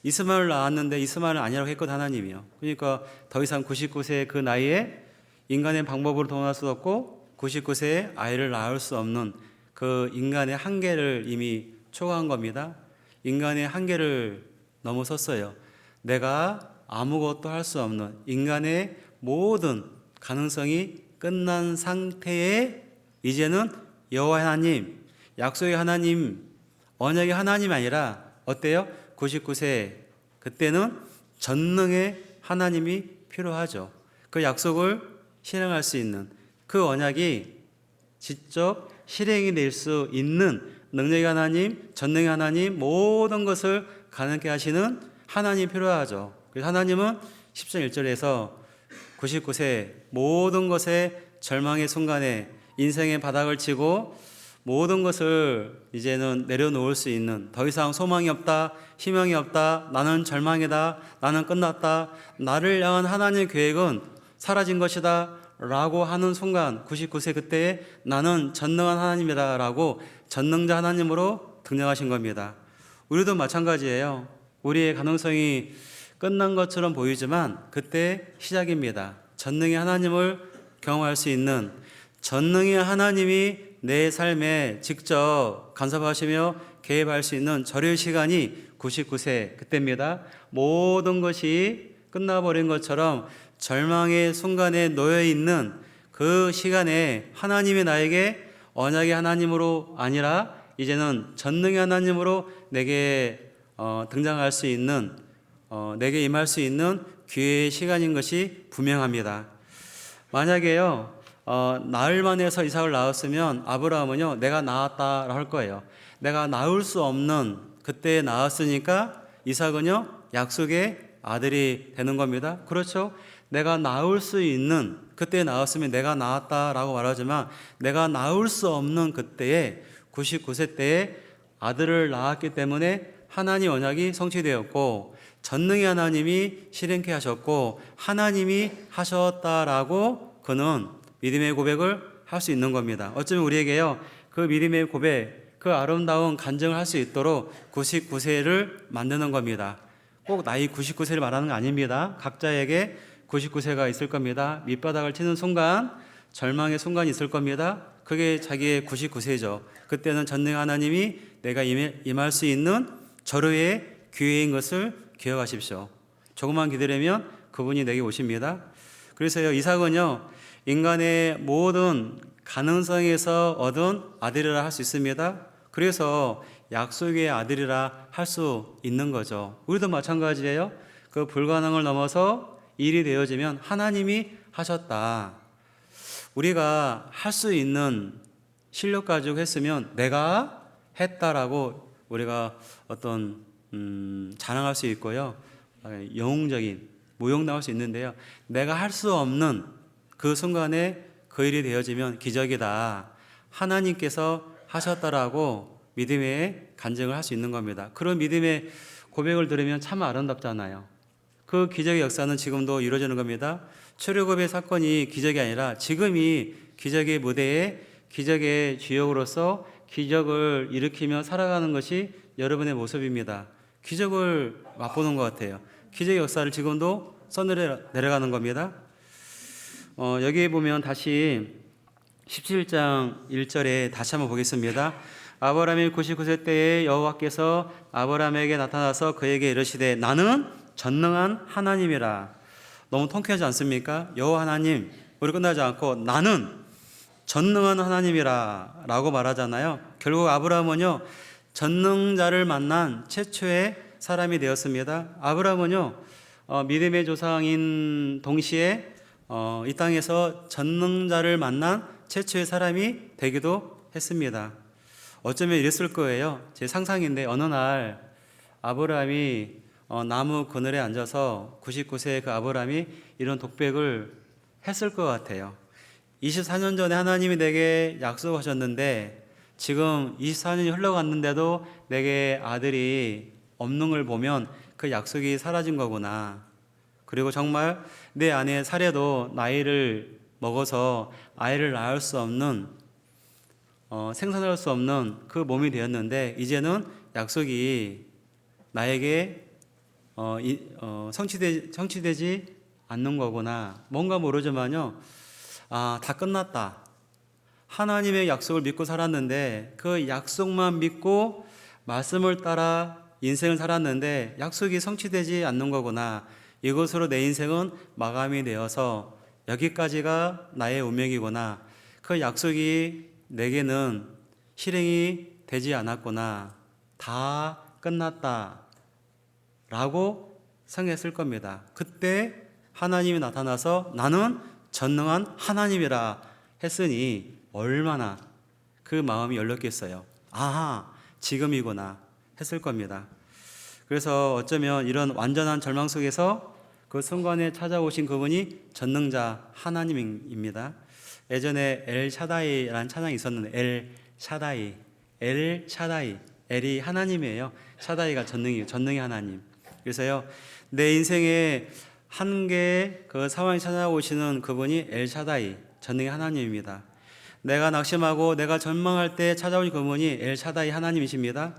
이스마엘을 낳았는데 이스마엘은 아니라고 했거든 하나님이요. 그러니까 더 이상 99세 그 나이에 인간의 방법으로 도움할 수 없고 99세에 아이를 낳을 수 없는 그 인간의 한계를 이미 초과한 겁니다. 인간의 한계를 넘어섰어요. 내가 아무것도 할 수 없는 인간의 모든 가능성이 끝난 상태에 이제는 여호와 하나님, 약속의 하나님, 언약의 하나님이 아니라 어때요? 99세 그때는 전능의 하나님이 필요하죠. 그 약속을 실행할 수 있는 그 언약이 직접 실행이 될 수 있는 능력의 하나님, 전능의 하나님, 모든 것을 가능케 하시는 하나님이 필요하죠. 그래서 하나님은 10장 1절에서 99세 모든 것의 절망의 순간에 인생의 바닥을 치고 모든 것을 이제는 내려놓을 수 있는, 더 이상 소망이 없다, 희망이 없다, 나는 절망이다, 나는 끝났다, 나를 향한 하나님의 계획은 사라진 것이다 라고 하는 순간 99세 그때에 나는 전능한 하나님이다 라고 전능자 하나님으로 등장하신 겁니다. 우리도 마찬가지예요. 우리의 가능성이 끝난 것처럼 보이지만 그때 시작입니다. 전능의 하나님을 경험할 수 있는, 전능의 하나님이 내 삶에 직접 간섭하시며 개입할 수 있는 절의 시간이 99세 그때입니다. 모든 것이 끝나버린 것처럼 절망의 순간에 놓여 있는 그 시간에 하나님이 나에게 언약의 하나님으로 아니라 이제는 전능의 하나님으로 내게 등장할 수 있는, 내게 임할 수 있는 기회의 시간인 것이 분명합니다. 만약에요, 나흘 만에서 이삭을 낳았으면 아브라함은요, 내가 낳았다라고 할 거예요. 내가 낳을 수 없는 그때 낳았으니까 이삭은요, 약속의 아들이 되는 겁니다. 그렇죠? 내가 낳을 수 있는 그때 낳았으면 내가 낳았다라고 말하지만 내가 낳을 수 없는 그때에 99세 때에 아들을 낳았기 때문에 하나님 언약이 성취되었고 전능의 하나님이 실행케 하셨고 하나님이 하셨다라고 그는 믿음의 고백을 할 수 있는 겁니다. 어쩌면 우리에게요, 그 믿음의 고백, 그 아름다운 간증을 할 수 있도록 99세를 만드는 겁니다. 꼭 나이 99세를 말하는 거 아닙니다. 각자에게 99세가 있을 겁니다. 밑바닥을 치는 순간, 절망의 순간이 있을 겁니다. 그게 자기의 99세죠. 그때는 전능 하나님이 내가 임할 수 있는 절호의 기회인 것을 기억하십시오. 조금만 기다리면 그분이 내게 오십니다. 그래서요, 이삭은요, 인간의 모든 가능성에서 얻은 아들이라 할 수 있습니다. 그래서 약속의 아들이라 할 수 있는 거죠. 우리도 마찬가지예요. 그 불가능을 넘어서 일이 되어지면 하나님이 하셨다. 우리가 할 수 있는 실력 가지고 했으면 내가 했다라고 우리가 어떤 자랑할 수 있고요. 영웅적인 모욕당할 수 있는데요. 내가 할 수 없는 그 순간에 그 일이 되어지면 기적이다. 하나님께서 하셨다라고 믿음의 간증을 할 수 있는 겁니다. 그런 믿음의 고백을 들으면 참 아름답잖아요. 그 기적의 역사는 지금도 이루어지는 겁니다. 출애굽의 사건이 기적이 아니라 지금이 기적의 무대에 기적의 주역으로서 기적을 일으키며 살아가는 것이 여러분의 모습입니다. 기적을 맛보는 것 같아요. 기적의 역사를 지금도 써내려가는 겁니다. 여기에 보면 다시 17장 1절에 다시 한번 보겠습니다. 아브라함이 99세 때에 여호와께서 아브라함에게 나타나서 그에게 이르시되 나는 전능한 하나님이라. 너무 통쾌하지 않습니까? 여호와 하나님, 우리 끝나지 않고 나는 전능한 하나님이라 라고 말하잖아요. 결국 아브라함은요, 전능자를 만난 최초의 사람이 되었습니다. 아브라함은요, 믿음의 조상인 동시에 이 땅에서 전능자를 만난 최초의 사람이 되기도 했습니다. 어쩌면 이랬을 거예요. 제 상상인데 어느 날 아브라함이 나무 그늘에 앉아서 99세의 그 아브라함이 이런 독백을 했을 것 같아요. 24년 전에 하나님이 내게 약속하셨는데 지금 24년이 흘러갔는데도 내게 아들이 없는 걸 보면 그 약속이 사라진 거구나. 그리고 정말 내 아내 사례도 나이를 먹어서 아이를 낳을 수 없는, 생산할 수 없는 그 몸이 되었는데 이제는 약속이 나에게 성취되지 않는 거구나. 뭔가 모르지만요, 다 끝났다. 하나님의 약속을 믿고 살았는데 그 약속만 믿고 말씀을 따라 인생을 살았는데 약속이 성취되지 않는 거구나. 이것으로 내 인생은 마감이 되어서 여기까지가 나의 운명이구나. 그 약속이 내게는 실행이 되지 않았구나. 다 끝났다 라고 생각했을 겁니다. 그때 하나님이 나타나서 나는 전능한 하나님이라 했으니 얼마나 그 마음이 열렸겠어요. 아하, 지금이구나 했을 겁니다. 그래서 어쩌면 이런 완전한 절망 속에서 그 순간에 찾아오신 그분이 전능자 하나님입니다. 예전에 엘 샤다이라는 찬양이 있었는데, 엘 샤다이, 엘 샤다이, 엘이 하나님이에요. 샤다이가 전능의 하나님. 그래서요, 내 인생에 한계의 그 상황이 찾아오시는 그분이 엘 샤다이, 전능의 하나님입니다. 내가 낙심하고 내가 절망할 때 찾아오신 그분이 엘 샤다이 하나님이십니다.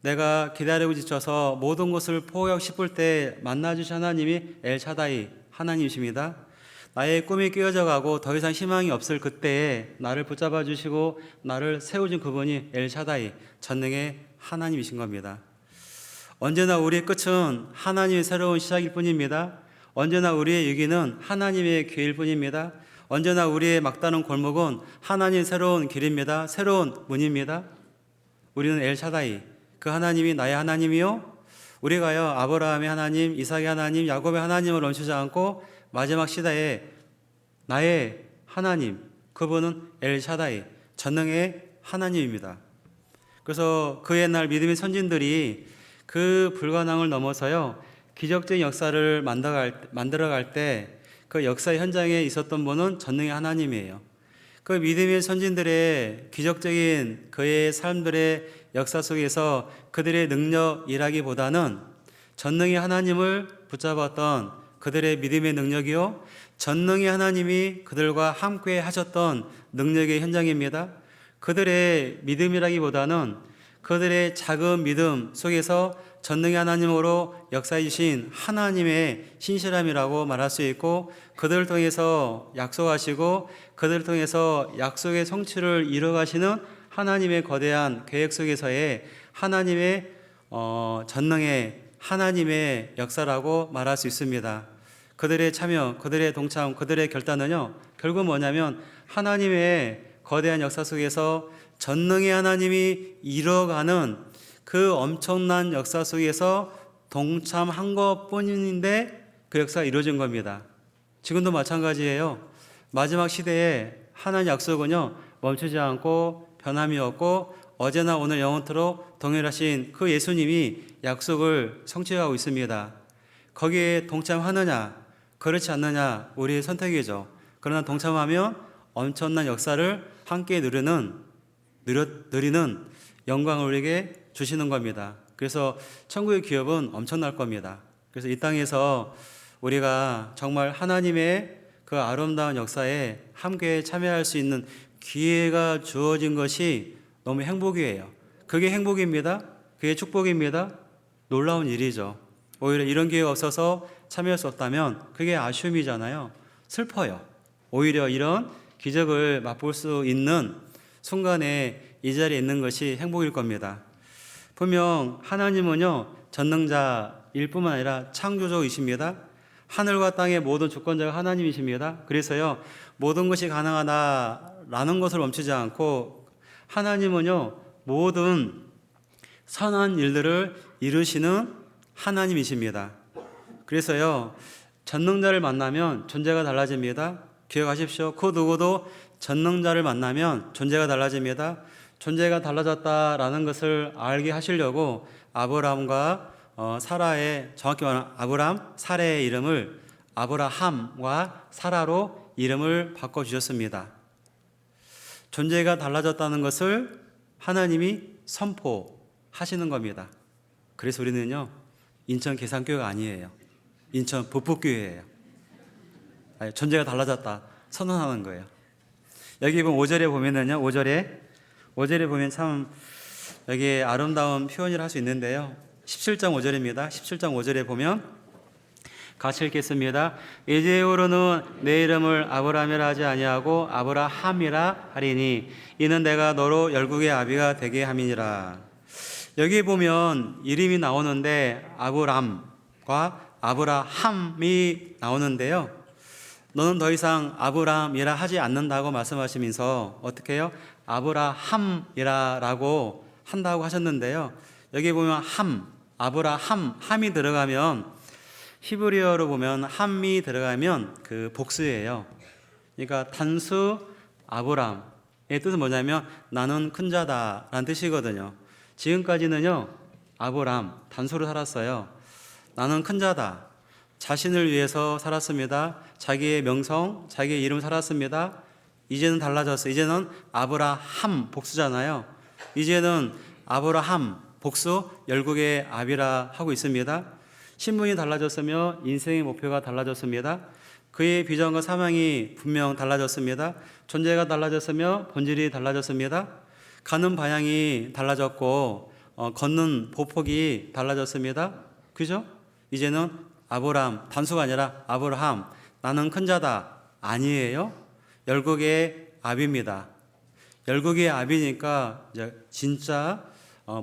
내가 기다리고 지쳐서 모든 것을 포기하고 싶을 때 만나주신 하나님이 엘 샤다이 하나님이십니다. 나의 꿈이 깨어져 가고 더 이상 희망이 없을 그때에 나를 붙잡아 주시고 나를 세워준 그분이 엘 샤다이, 전능의 하나님이신 겁니다. 언제나 우리의 끝은 하나님의 새로운 시작일 뿐입니다. 언제나 우리의 위기는 하나님의 기회일 뿐입니다. 언제나 우리의 막다른 골목은 하나님의 새로운 길입니다. 새로운 문입니다. 우리는 엘 샤다이, 그 하나님이 나의 하나님이요, 우리가요 아브라함의 하나님, 이삭의 하나님, 야곱의 하나님을 멈추지 않고 마지막 시대에 나의 하나님, 그분은 엘 샤다이, 전능의 하나님입니다. 그래서 그 옛날 믿음의 선진들이 그 불가능을 넘어서요 기적적인 역사를 만들어갈 때 그 역사의 현장에 있었던 분은 전능의 하나님이에요. 그 믿음의 선진들의 기적적인 그의 삶들의 역사 속에서 그들의 능력이라기보다는 전능의 하나님을 붙잡았던 그들의 믿음의 능력이요, 전능의 하나님이 그들과 함께 하셨던 능력의 현장입니다. 그들의 믿음이라기보다는 그들의 작은 믿음 속에서 전능의 하나님으로 역사해 주신 하나님의 신실함이라고 말할 수 있고, 그들을 통해서 약속하시고 그들을 통해서 약속의 성취를 이뤄가시는 하나님의 거대한 계획 속에서의 하나님의 전능의 하나님의 역사라고 말할 수 있습니다. 그들의 참여, 그들의 동참, 그들의 결단은요 결국 뭐냐면 하나님의 거대한 역사 속에서 전능의 하나님이 이뤄가는 그 엄청난 역사 속에서 동참한 것뿐인데 그 역사가 이루어진 겁니다. 지금도 마찬가지예요. 마지막 시대에 하나님 약속은요 멈추지 않고 변함이 없고 어제나 오늘 영원토록 동일하신 그 예수님이 약속을 성취하고 있습니다. 거기에 동참하느냐 그렇지 않느냐 우리의 선택이죠. 그러나 동참하면 엄청난 역사를 함께 누리는 영광을 우리에게 주시는 겁니다. 그래서 천국의 기업은 엄청날 겁니다. 그래서 이 땅에서 우리가 정말 하나님의 그 아름다운 역사에 함께 참여할 수 있는 기회가 주어진 것이 너무 행복이에요. 그게 행복입니다. 그게 축복입니다. 놀라운 일이죠. 오히려 이런 기회가 없어서 참여할 수 없다면 그게 아쉬움이잖아요. 슬퍼요. 오히려 이런 기적을 맛볼 수 있는 순간에 이 자리에 있는 것이 행복일 겁니다. 분명 하나님은요 전능자일 뿐만 아니라 창조주이십니다. 하늘과 땅의 모든 주권자가 하나님이십니다. 그래서요 모든 것이 가능하다라는 것을 멈추지 않고 하나님은요 모든 선한 일들을 이루시는 하나님이십니다. 그래서요 전능자를 만나면 존재가 달라집니다. 기억하십시오. 그 누구도 전능자를 만나면 존재가 달라집니다. 존재가 달라졌다라는 것을 알게 하시려고 아브라함과 사라의, 정확히 말하면 아브람, 사라의 이름을 아브라함과 사라로 이름을 바꿔주셨습니다. 존재가 달라졌다는 것을 하나님이 선포하시는 겁니다. 그래서 우리는요 인천 계산교회가 아니에요. 인천 북북교회예요. 존재가 달라졌다 선언하는 거예요. 여기 보면 5절에 보면은요 5절에 보면 참 여기에 아름다운 표현을 할 수 있는데요 17장 5절입니다 17장 5절에 보면 같이 읽겠습니다. 이제후로는 내 이름을 아브라함이라 하지 아니하고 아브라함이라 하리니 이는 내가 너로 열국의 아비가 되게 함이니라. 여기 보면 이름이 나오는데 아브람과 아브라함이 나오는데요 너는 더 이상 아브람이라 하지 않는다고 말씀하시면서 어떻게 해요? 아브라함이라고 한다고 하셨는데요 여기 보면 함이 들어가면 히브리어로 보면 함이 들어가면 그 복수예요. 그러니까 단수 아브람의 뜻은 뭐냐면 나는 큰 자다라는 뜻이거든요. 지금까지는요 아브람 단수로 살았어요. 나는 큰 자다. 자신을 위해서 살았습니다. 자기의 명성, 자기의 이름 살았습니다. 이제는 달라졌어요. 이제는 아브라함 복수잖아요. 이제는 아브라함 복수 열국의 아비라 하고 있습니다. 신분이 달라졌으며 인생의 목표가 달라졌습니다. 그의 비전과 사명이 분명 달라졌습니다. 존재가 달라졌으며 본질이 달라졌습니다. 가는 방향이 달라졌고 걷는 보폭이 달라졌습니다. 그죠? 이제는 아브라함, 단수가 아니라 아브라함, 나는 큰 자다 아니에요. 열국의 아비입니다. 열국의 아비니까 이제 진짜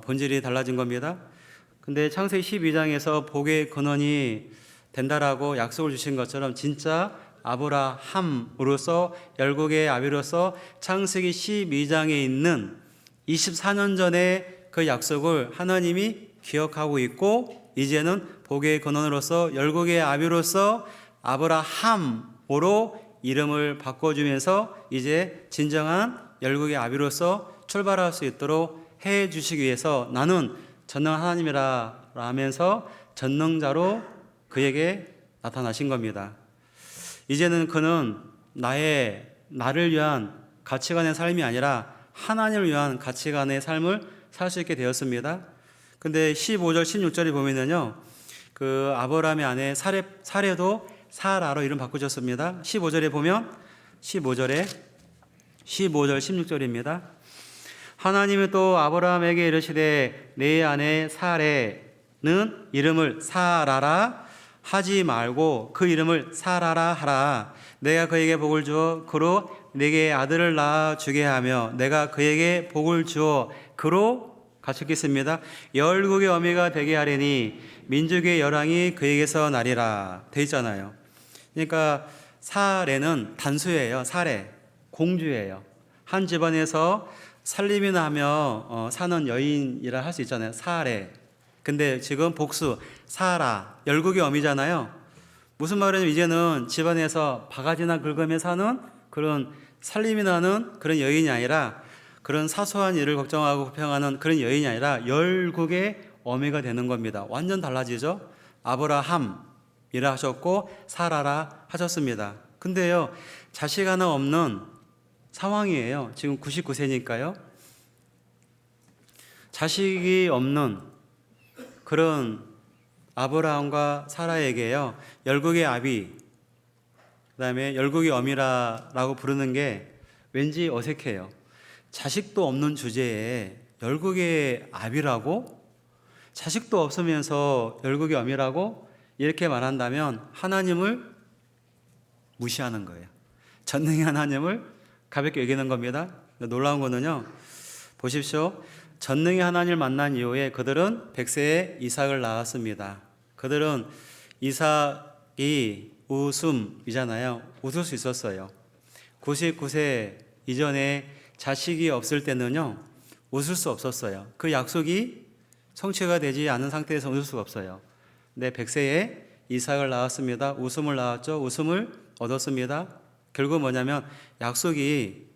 본질이 달라진 겁니다. 근데 창세기 12장에서 복의 근원이 된다라고 약속을 주신 것처럼 진짜 아브라함으로서 열국의 아비로서 창세기 12장에 있는 24년 전에 그 약속을 하나님이 기억하고 있고 이제는 복의 근원으로서 열국의 아비로서 아브라함으로 이름을 바꿔주면서 이제 진정한 열국의 아비로서 출발할 수 있도록 해 주시기 위해서 나는 전능한 하나님이라 하면서 전능자로 그에게 나타나신 겁니다. 이제는 그는 나를 위한 가치관의 삶이 아니라 하나님을 위한 가치관의 삶을 살 수 있게 되었습니다. 근데 15절 16절에 보면은요, 그 아브라함의 아내 사레도 사라로 이름 바꾸셨습니다. 15절에 보면 15절 16절입니다. 하나님이 또 아브라함에게 이르시되 내 아내 사레는 이름을 사라라 하지 말고 그 이름을 사라라 하라. 내가 그에게 복을 주어 그로 내게 아들을 낳아 주게 하며 내가 그에게 복을 주어 그로 같이 읽겠습니다. 열국의 어미가 되게 하리니 민족의 열왕이 그에게서 나리라 돼 있잖아요. 그러니까 사레는 단수예요. 사레 공주예요. 한 집안에서 살림이나 하며 사는 여인이라 할 수 있잖아요. 사레. 근데 지금 복수 사라 열국의 어미잖아요. 무슨 말이냐면 이제는 집안에서 바가지나 긁으며 사는 그런 살림이나 하는 그런 여인이 아니라 그런 사소한 일을 걱정하고 불평하는 그런 여인이 아니라 열국의 어미가 되는 겁니다. 완전 달라지죠. 아브라함이라 하셨고 사라라 하셨습니다. 근데요 자식 하나 없는 상황이에요. 지금 99세니까요. 자식이 없는 그런 아브라함과 사라에게요 열국의 아비 그다음에 열국의 어미라고 부르는 게 왠지 어색해요. 자식도 없는 주제에 열국의 아비라고? 자식도 없으면서 열국의 어미라고? 이렇게 말한다면 하나님을 무시하는 거예요. 전능의 하나님을 가볍게 여기는 겁니다. 놀라운 거는요 보십시오. 전능의 하나님을 만난 이후에 그들은 100세에 이삭을 낳았습니다. 그들은 이삭이 웃음이잖아요. 웃을 수 있었어요. 99세 이전에 자식이 없을 때는요 웃을 수 없었어요. 그 약속이 성취가 되지 않은 상태에서 웃을 수가 없어요. 근데 100세에 이삭을 낳았습니다. 웃음을 낳았죠. 웃음을 얻었습니다. 결국 뭐냐면 약속이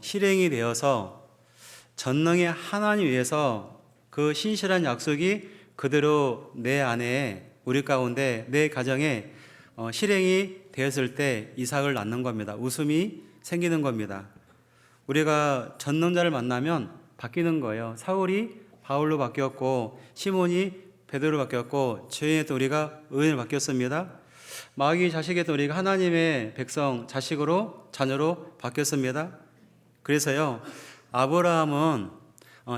실행이 되어서 전능의 하나님 위해서 그 신실한 약속이 그대로 내 안에 우리 가운데 내 가정에 실행이 되었을 때 이삭을 낳는 겁니다. 웃음이 생기는 겁니다. 우리가 전능자를 만나면 바뀌는 거예요. 사울이 바울로 바뀌었고 시몬이 베드로로 바뀌었고 죄인의 또 우리가 의인으로 바뀌었습니다. 마귀 자식의 우리가 하나님의 백성 자식으로 자녀로 바뀌었습니다. 그래서요 아브라함은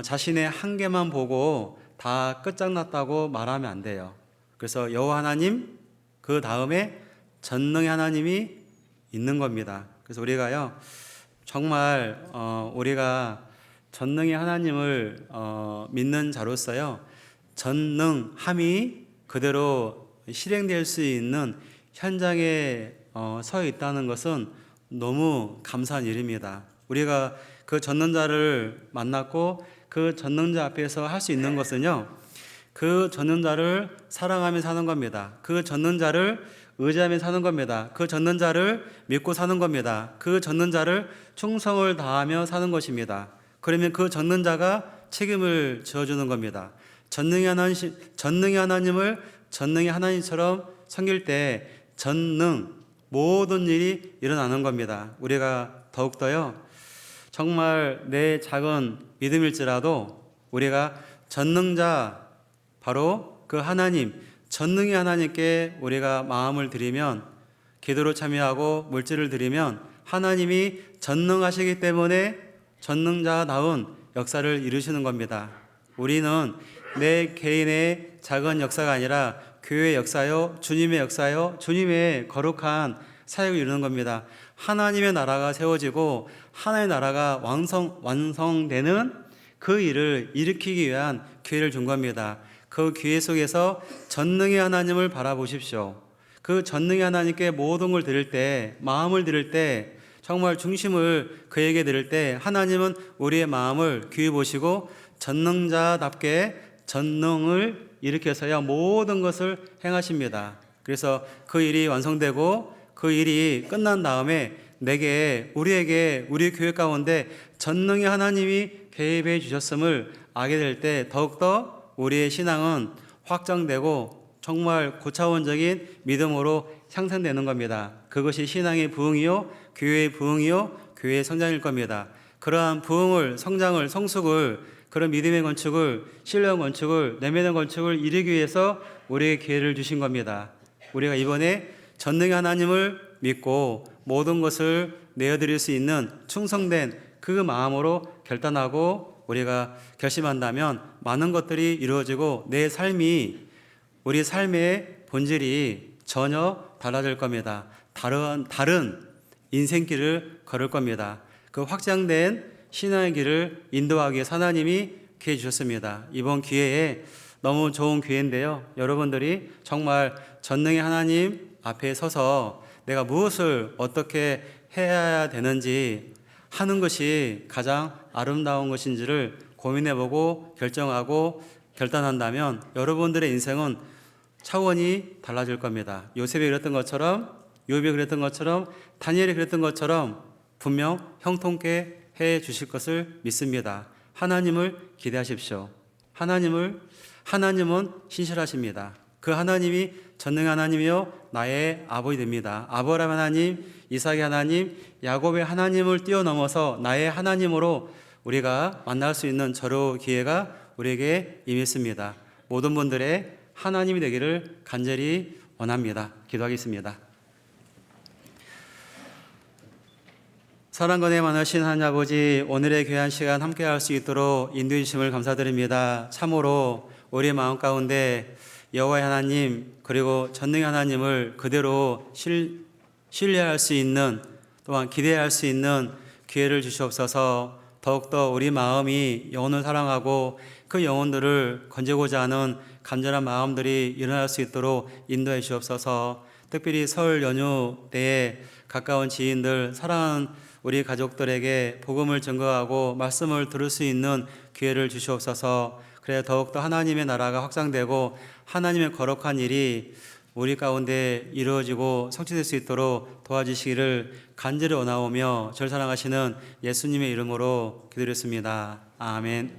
자신의 한계만 보고 다 끝장났다고 말하면 안 돼요. 그래서 여호와 하나님 그 다음에 전능의 하나님이 있는 겁니다. 그래서 우리가요 정말 우리가 전능의 하나님을 믿는 자로서요 전능함이 그대로 실행될 수 있는 현장에 서 있다는 것은 너무 감사한 일입니다. 우리가 그 전능자를 만났고 그 전능자 앞에서 할 수 있는 것은요 그 전능자를 사랑하며 사는 겁니다. 그 전능자를 의지하며 사는 겁니다. 그 전능자를 믿고 사는 겁니다. 그 전능자를 충성을 다하며 사는 것입니다. 그러면 그 전능자가 책임을 져주는 겁니다. 전능의 하나님을 전능의 하나님처럼 섬길 때 전능 모든 일이 일어나는 겁니다. 우리가 더욱더요, 정말 내 작은 믿음일지라도 우리가 전능자, 바로 그 하나님, 전능의 하나님께 우리가 마음을 드리면, 기도로 참여하고 물질을 드리면 하나님이 전능하시기 때문에 전능자다운 역사를 이루시는 겁니다. 우리는 내 개인의 작은 역사가 아니라 교회의 역사요, 주님의 역사요, 주님의 거룩한 사역을 이루는 겁니다. 하나님의 나라가 세워지고 하나님의 나라가 완성되는 그 일을 일으키기 위한 기회를 준 겁니다. 그 기회 속에서 전능의 하나님을 바라보십시오. 그 전능의 하나님께 모든 걸 드릴 때, 마음을 드릴 때, 정말 중심을 그에게 드릴 때 하나님은 우리의 마음을 귀히 보시고 전능자답게 전능을 일으켜서야 모든 것을 행하십니다. 그래서 그 일이 완성되고 그 일이 끝난 다음에 우리에게, 우리 교회 가운데 전능의 하나님이 개입해 주셨음을 알게 될 때 더욱더 우리의 신앙은 확장되고 정말 고차원적인 믿음으로 향상되는 겁니다. 그것이 신앙의 부흥이요, 교회의 부흥이요, 교회의 성장일 겁니다. 그러한 부흥을, 성장을, 성숙을, 그런 믿음의 건축을, 신뢰의 건축을, 내면의 건축을 이루기 위해서 우리에게 기회를 주신 겁니다. 우리가 이번에 전능의 하나님을 믿고 모든 것을 내어드릴 수 있는 충성된 그 마음으로 결단하고 우리가 결심한다면 많은 것들이 이루어지고 내 삶이, 우리 삶의 본질이 전혀 달라질 겁니다. 다른 인생길을 걸을 겁니다. 그 확장된 신앙의 길을 인도하기 위해서 하나님이 기회 주셨습니다. 이번 기회에 너무 좋은 기회인데요. 여러분들이 정말 전능의 하나님 앞에 서서 내가 무엇을 어떻게 해야 되는지 하는 것이 가장 아름다운 것인지를 고민해보고 결정하고 결단한다면 여러분들의 인생은 차원이 달라질 겁니다. 요셉이 그랬던 것처럼, 요셉이 그랬던 것처럼, 다니엘이 그랬던 것처럼 분명 형통케 해 주실 것을 믿습니다. 하나님을 기대하십시오. 하나님은 신실하십니다. 그 하나님이 전능의 하나님이요 나의 아버지 됩니다. 아브라함 하나님, 이삭의 하나님, 야곱의 하나님을 뛰어넘어서 나의 하나님으로 우리가 만날 수 있는 저로 기회가 우리에게 임했습니다. 모든 분들의 하나님이 되기를 간절히 원합니다. 기도하겠습니다. 사랑과 은혜 많으신 하나님 아버지, 오늘의 귀한 시간 함께 할 수 있도록 인도해 주심을 감사드립니다. 참으로 우리의 마음 가운데 여호와의 하나님, 그리고 전능의 하나님을 그대로 신뢰할 수 있는, 또한 기대할 수 있는 기회를 주시옵소서. 더욱더 우리 마음이 영혼을 사랑하고 그 영혼들을 건지고자 하는 간절한 마음들이 일어날 수 있도록 인도해 주옵소서. 특별히 설 연휴 때에 가까운 지인들, 사랑하는 우리 가족들에게 복음을 증거하고 말씀을 들을 수 있는 기회를 주시옵소서. 그래 더욱더 하나님의 나라가 확장되고 하나님의 거룩한 일이 우리 가운데 이루어지고 성취될 수 있도록 도와주시기를 간절히 원하오며 저를 사랑하시는 예수님의 이름으로 기도드렸습니다. 아멘.